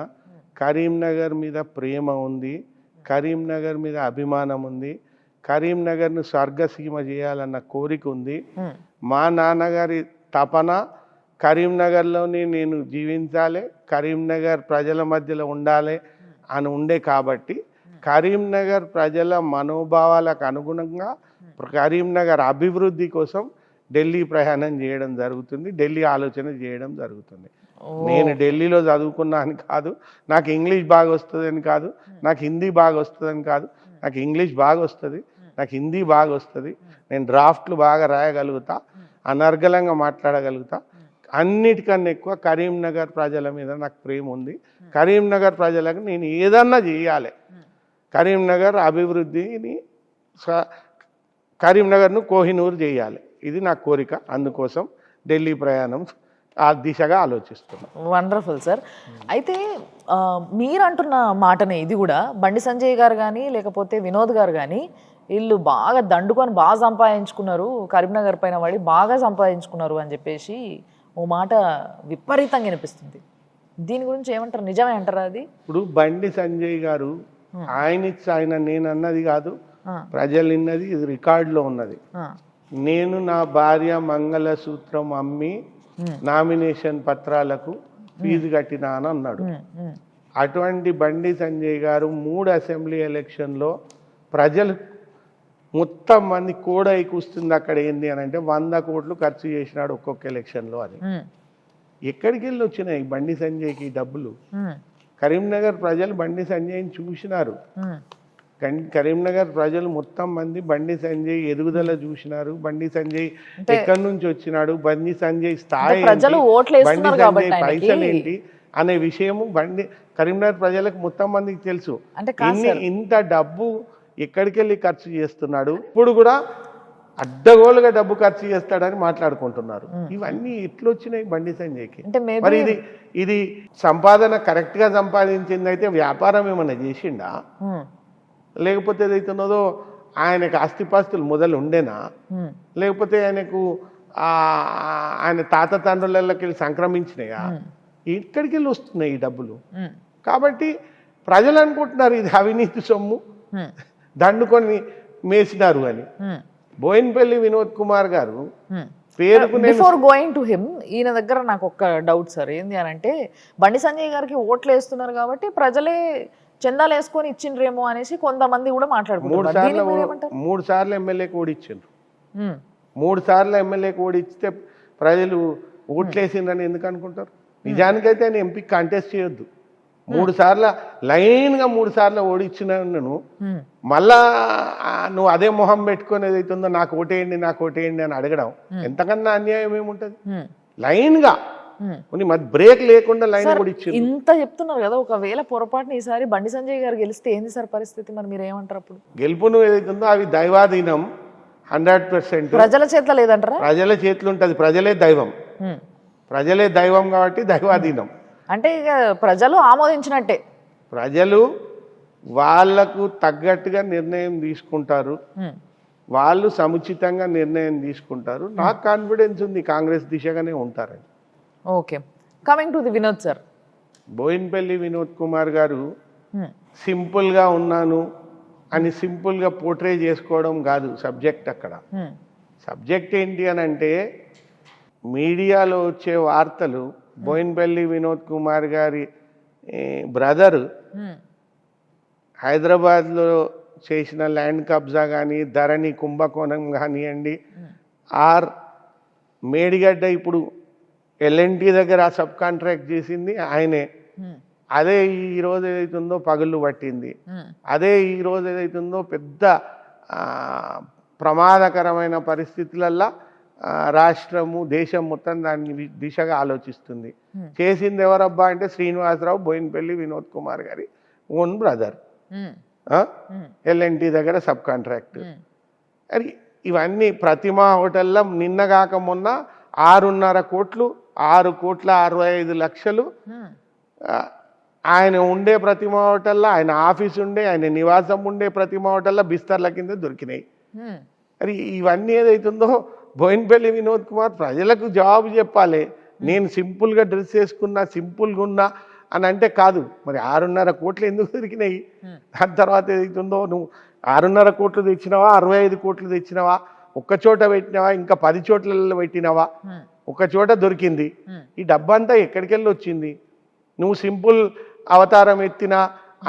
Speaker 2: కరీంనగర్ మీద ప్రేమ ఉంది, కరీంనగర్ మీద అభిమానం ఉంది, కరీంనగర్ను స్వర్గసీమ చేయాలన్న కోరిక ఉంది. మా నాన్నగారి తపన కరీంనగర్లోనే నేను జీవించాలి, కరీంనగర్ ప్రజల మధ్యలో ఉండాలి అని ఉండే కాబట్టి కరీంనగర్ ప్రజల మనోభావాలకు అనుగుణంగా కరీంనగర్ అభివృద్ధి కోసం ఢిల్లీ ప్రయాణం చేయడం జరుగుతుంది, ఢిల్లీ ఆలోచన చేయడం జరుగుతుంది. నేను ఢిల్లీలో చదువుకున్నా అని కాదు, నాకు ఇంగ్లీష్ బాగా వస్తుందని కాదు, నాకు హిందీ బాగా వస్తుందని కాదు, నాకు ఇంగ్లీష్ బాగా వస్తుంది, నాకు హిందీ బాగా వస్తుంది, నేను డ్రాఫ్ట్లు బాగా రాయగలుగుతా, అనర్గళంగా మాట్లాడగలుగుతా. అన్నిటికన్నా ఎక్కువ కరీంనగర్ ప్రజల మీద నాకు ప్రేమ ఉంది. కరీంనగర్ ప్రజలకు నేను ఏదన్నా చేయాలి, కరీంనగర్ అభివృద్ధిని, కరీంనగర్ను కోహినూరు చేయాలి, ఇది నా కోరిక. అందుకోసం ఢిల్లీ ప్రయాణం ఆ దిశగా ఆలోచిస్తున్నాను.
Speaker 1: Wonderful sir. అయితే మీరు అంటున్న మాటనే ఇది కూడా, బండి సంజయ్ గారు కానీ లేకపోతే వినోద్ గారు కానీ వీళ్ళు బాగా దండుకొని బాగా సంపాదించుకున్నారు, కరీంనగర్ పైన పడి బాగా సంపాదించుకున్నారు అని చెప్పేసి ఓ మాట విపరీతంగా వినిపిస్తుంది. దీని గురించి ఏమంటారు? నిజమే అంటారా అది?
Speaker 2: ఇప్పుడు బండి సంజయ్ గారు ఆయన నేను అన్నది కాదు, ప్రజలు విన్నది, ఇది రికార్డులో ఉన్నది. నేను నా భార్య మంగళసూత్రం అమ్మి నామినేషన్ పత్రాలకు ఫీజు కట్టినా అని అన్నాడు. అటువంటి బండి సంజయ్ గారు 3 అసెంబ్లీ ఎలక్షన్లో ప్రజలు మొత్తం మంది కూడా కూస్తుంది. అక్కడ ఏంది అని అంటే 100 కోట్లు ఖర్చు చేసినాడు ఒక్కొక్క ఎలక్షన్లో. అది ఎక్కడికి వెళ్ళి వచ్చినాయి బండి సంజయ్కి డబ్బులు? కరీంనగర్ ప్రజలు బండి సంజయ్ని చూసినారు. కరీంనగర్ ప్రజలు మొత్తం మంది బండి సంజయ్ ఎదుగుదల చూసినారు. బండి సంజయ్ ఎక్కడి నుంచి వచ్చినాడు, బండి సంజయ్ స్థాయి, బండి సంజయ్ పైసలు ఏంటి అనే విషయము కరీంనగర్ ప్రజలకు మొత్తం మందికి తెలుసు. ఇంత డబ్బు ఎక్కడికి వెళ్ళి ఖర్చు చేస్తున్నాడు, ఇప్పుడు కూడా అడ్డగోలుగా డబ్బు ఖర్చు చేస్తాడని మాట్లాడుకుంటున్నారు. ఇవన్నీ ఎట్లొచ్చినాయి బండి సంజయ్కి? మరి ఇది సంపాదన కరెక్ట్ గా సంపాదించింది అయితే వ్యాపారం ఏమన్నా చేసిండా, లేకపోతే ఏదైతున్నదో ఆయనకు ఆస్తిపాస్తులు మొదలు ఉండేనా, లేకపోతే ఆయనకు ఆయన తాత తండ్రులకి వెళ్ళి సంక్రమించినాయా? ఇక్కడికి వెళ్ళి వస్తున్నాయి ఈ డబ్బులు. కాబట్టి ప్రజలు అనుకుంటున్నారు ఇది అవినీతి సొమ్ము, దండుకొని మేసినారు అని. బోయిన్పల్లి వినోద్ కుమార్ గారు పేరుకు,
Speaker 1: బిఫోర్ గోయింగ్ టు హిమ్, ఈయన దగ్గర నాకు ఒక డౌట్ సార్. ఏంది అని అంటే బండి సంజయ్ గారికి ఓట్లు వేస్తున్నారు కాబట్టి ప్రజలే చందాలు వేసుకొని ఇచ్చిండ్రేమో అనేసి కొంతమంది కూడా మాట్లాడుకుంటున్నారు.
Speaker 2: 3 సార్లు ఎమ్మెల్యేకి ఓడిచ్చిండ్రు. 3 సార్లు ఎమ్మెల్యేకి ఓడిస్తే ప్రజలు ఓట్లేసిండ్రని ఎందుకు అనుకుంటారు? నిజానికైతే ఆయన ఎంపీ కంటెస్ట్ చేయొద్దు. 3 సార్లు లైన్గా 3 సార్లు ఓడిచ్చిన మళ్ళా నువ్వు అదే మొహం పెట్టుకొని ఏదైతుందో నాకు ఓటేయండి నాకు ఓటేయండి అని అడగడం ఎంతకన్నా అన్యాయం ఏముంటది? లైన్గా మరి బ్రేక్ లేకుండా లైన్ కూడా ఇచ్చింది.
Speaker 1: ఇంత చెప్తున్నారు కదా, ఒకవేళ పొరపాటున ఈసారి బండి సంజయ్ గారు గెలిస్తే ఏంది సార్ పరిస్థితి? మరి మీరు ఏమంటారు? అప్పుడు
Speaker 2: గెలుపును ఏదైతుందో అవి దైవాధీనం 100%.
Speaker 1: ప్రజల చేతిలో లేదంటారా?
Speaker 2: ప్రజల చేతిలో ఉంటది, ప్రజలే దైవం. ప్రజలే దైవం కాబట్టి దైవాధీనం.
Speaker 1: అంటే ఇక ప్రజలు ఆమోదించినట్టే,
Speaker 2: ప్రజలు వాళ్లకు తగ్గట్టుగా నిర్ణయం తీసుకుంటారు. వాళ్ళు సముచితంగా నిర్ణయం తీసుకుంటారు. నాకు కాన్ఫిడెన్స్ ఉంది కాంగ్రెస్ దిశగానే ఉంటారని.
Speaker 1: Okay, coming to the Vinod sir.
Speaker 2: Boinpally Vinod Kumar గారు సింపుల్గా ఉన్నాను అని సింపుల్గా పోర్ట్రే చేసుకోవడం కాదు సబ్జెక్ట్. అక్కడ సబ్జెక్ట్ ఏంటి అని అంటే, మీడియాలో వచ్చే వార్తలు బోయిన్పల్లి వినోద్ కుమార్ గారి బ్రదర్ హైదరాబాద్లో చేసిన ల్యాండ్ కబ్జా కానీ, ధరణి కుంభకోణం కానివ్వండి, ఆర్ మేడిగడ్డ ఇప్పుడు ఎల్ఎన్టీ దగ్గర సబ్ కాంట్రాక్ట్ చేసింది ఆయనే, అదే ఈ రోజు ఏదైతుందో పగుళ్ళు పట్టింది, అదే ఈ రోజు ఏదైతుందో పెద్ద ప్రమాదకరమైన పరిస్థితులల్లో రాష్ట్రము దేశం మొత్తం దాని దిశగా ఆలోచిస్తుంది. చేసింది ఎవరబ్బా అంటే శ్రీనివాసరావు, బోయిన్పల్లి వినోద్ కుమార్ గారి ఓన్ బ్రదర్, ఎల్ఎన్టీ దగ్గర సబ్ కాంట్రాక్ట్. అది ఇవన్నీ ప్రతిమా హోటల్లో నిన్నగాక మొన్న 6.5 కోట్లు, 6,65,00,000 ఆయన ఉండే ప్రతిమా హోటల్లో, ఆయన ఆఫీస్ ఉండే, ఆయన నివాసం ఉండే ప్రతిమా హోటల్లో బిస్తర్ల కింద దొరికినాయి. అది ఇవన్నీ ఏదైతుందో బోయిన్పల్లి వినోద్ కుమార్ ప్రజలకు జవాబు చెప్పాలి. నేను సింపుల్గా డ్రెస్ వేసుకున్నా, సింపుల్గా ఉన్నా అని అంటే కాదు. మరి 6.5 కోట్లు ఎందుకు దొరికినాయి? దాని తర్వాత ఏదైతుందో నువ్వు 6.5 కోట్లు తెచ్చినావా, 65 కోట్లు తెచ్చినావా, ఒక్క చోట పెట్టినావా, ఇంకా 10 చోట్లలో పెట్టినావా, ఒక చోట దొరికింది. ఈ డబ్బంతా ఎక్కడికి వెళ్ళి వచ్చింది? నువ్వు సింపుల్ అవతారం ఎత్తినా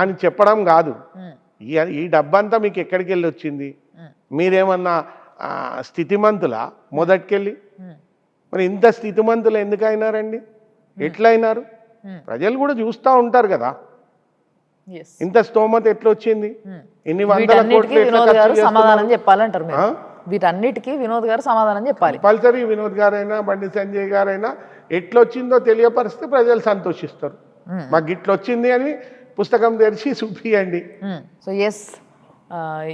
Speaker 2: అని చెప్పడం కాదు. ఈ డబ్బంతా మీకు ఎక్కడికి వెళ్ళి వచ్చింది? మీరేమన్నా స్థితిమంతులా మొదటికెళ్ళి? మరి ఇంత స్థితిమంతులు ఎందుకు అయినారండి? ఎట్లయినారు? ప్రజలు కూడా చూస్తూ ఉంటారు కదా, ఇంత స్తోమత ఎట్లా వచ్చింది, ఎన్ని వందల కోట్లు
Speaker 1: సమాధానం చెప్పాలంటారు. వీటన్నిటికీ వినోద్ గారు సమాధానం చెప్పాలి.
Speaker 2: కంపల్సరీ వినోద్ గారైనా బండి సంజయ్ గారైనా ఎట్లొచ్చిందో తెలియపరిస్తే ప్రజలు సంతోషిస్తారు. మాకు గిట్ల వచ్చింది అని పుస్తకం తెరిచి చూపియండి.
Speaker 1: సో ఎస్,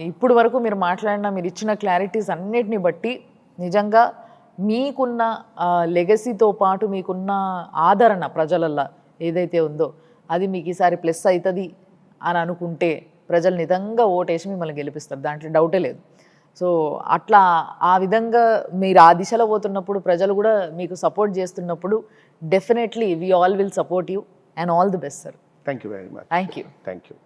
Speaker 1: ఇప్పుడు వరకు మీరు మాట్లాడిన, మీరు ఇచ్చిన క్లారిటీస్ అన్నిటిని బట్టి నిజంగా మీకున్న లెగసీతో పాటు మీకున్న ఆదరణ ప్రజలల్లో ఏదైతే ఉందో అది మీకు ఈసారి ప్లస్ అవుతుంది అని అనుకుంటే ప్రజలు నిజంగా ఓటేసి మిమ్మల్ని గెలిపిస్తారు, దాంట్లో డౌటే లేదు. సో అట్లా ఆ విధంగా మీరు ఆ దిశలో పోతున్నప్పుడు, ప్రజలు కూడా మీకు సపోర్ట్ చేస్తున్నప్పుడు definitely we all will support you and all the best sir.
Speaker 2: Thank you very much.
Speaker 1: Thank you.
Speaker 2: Thank you.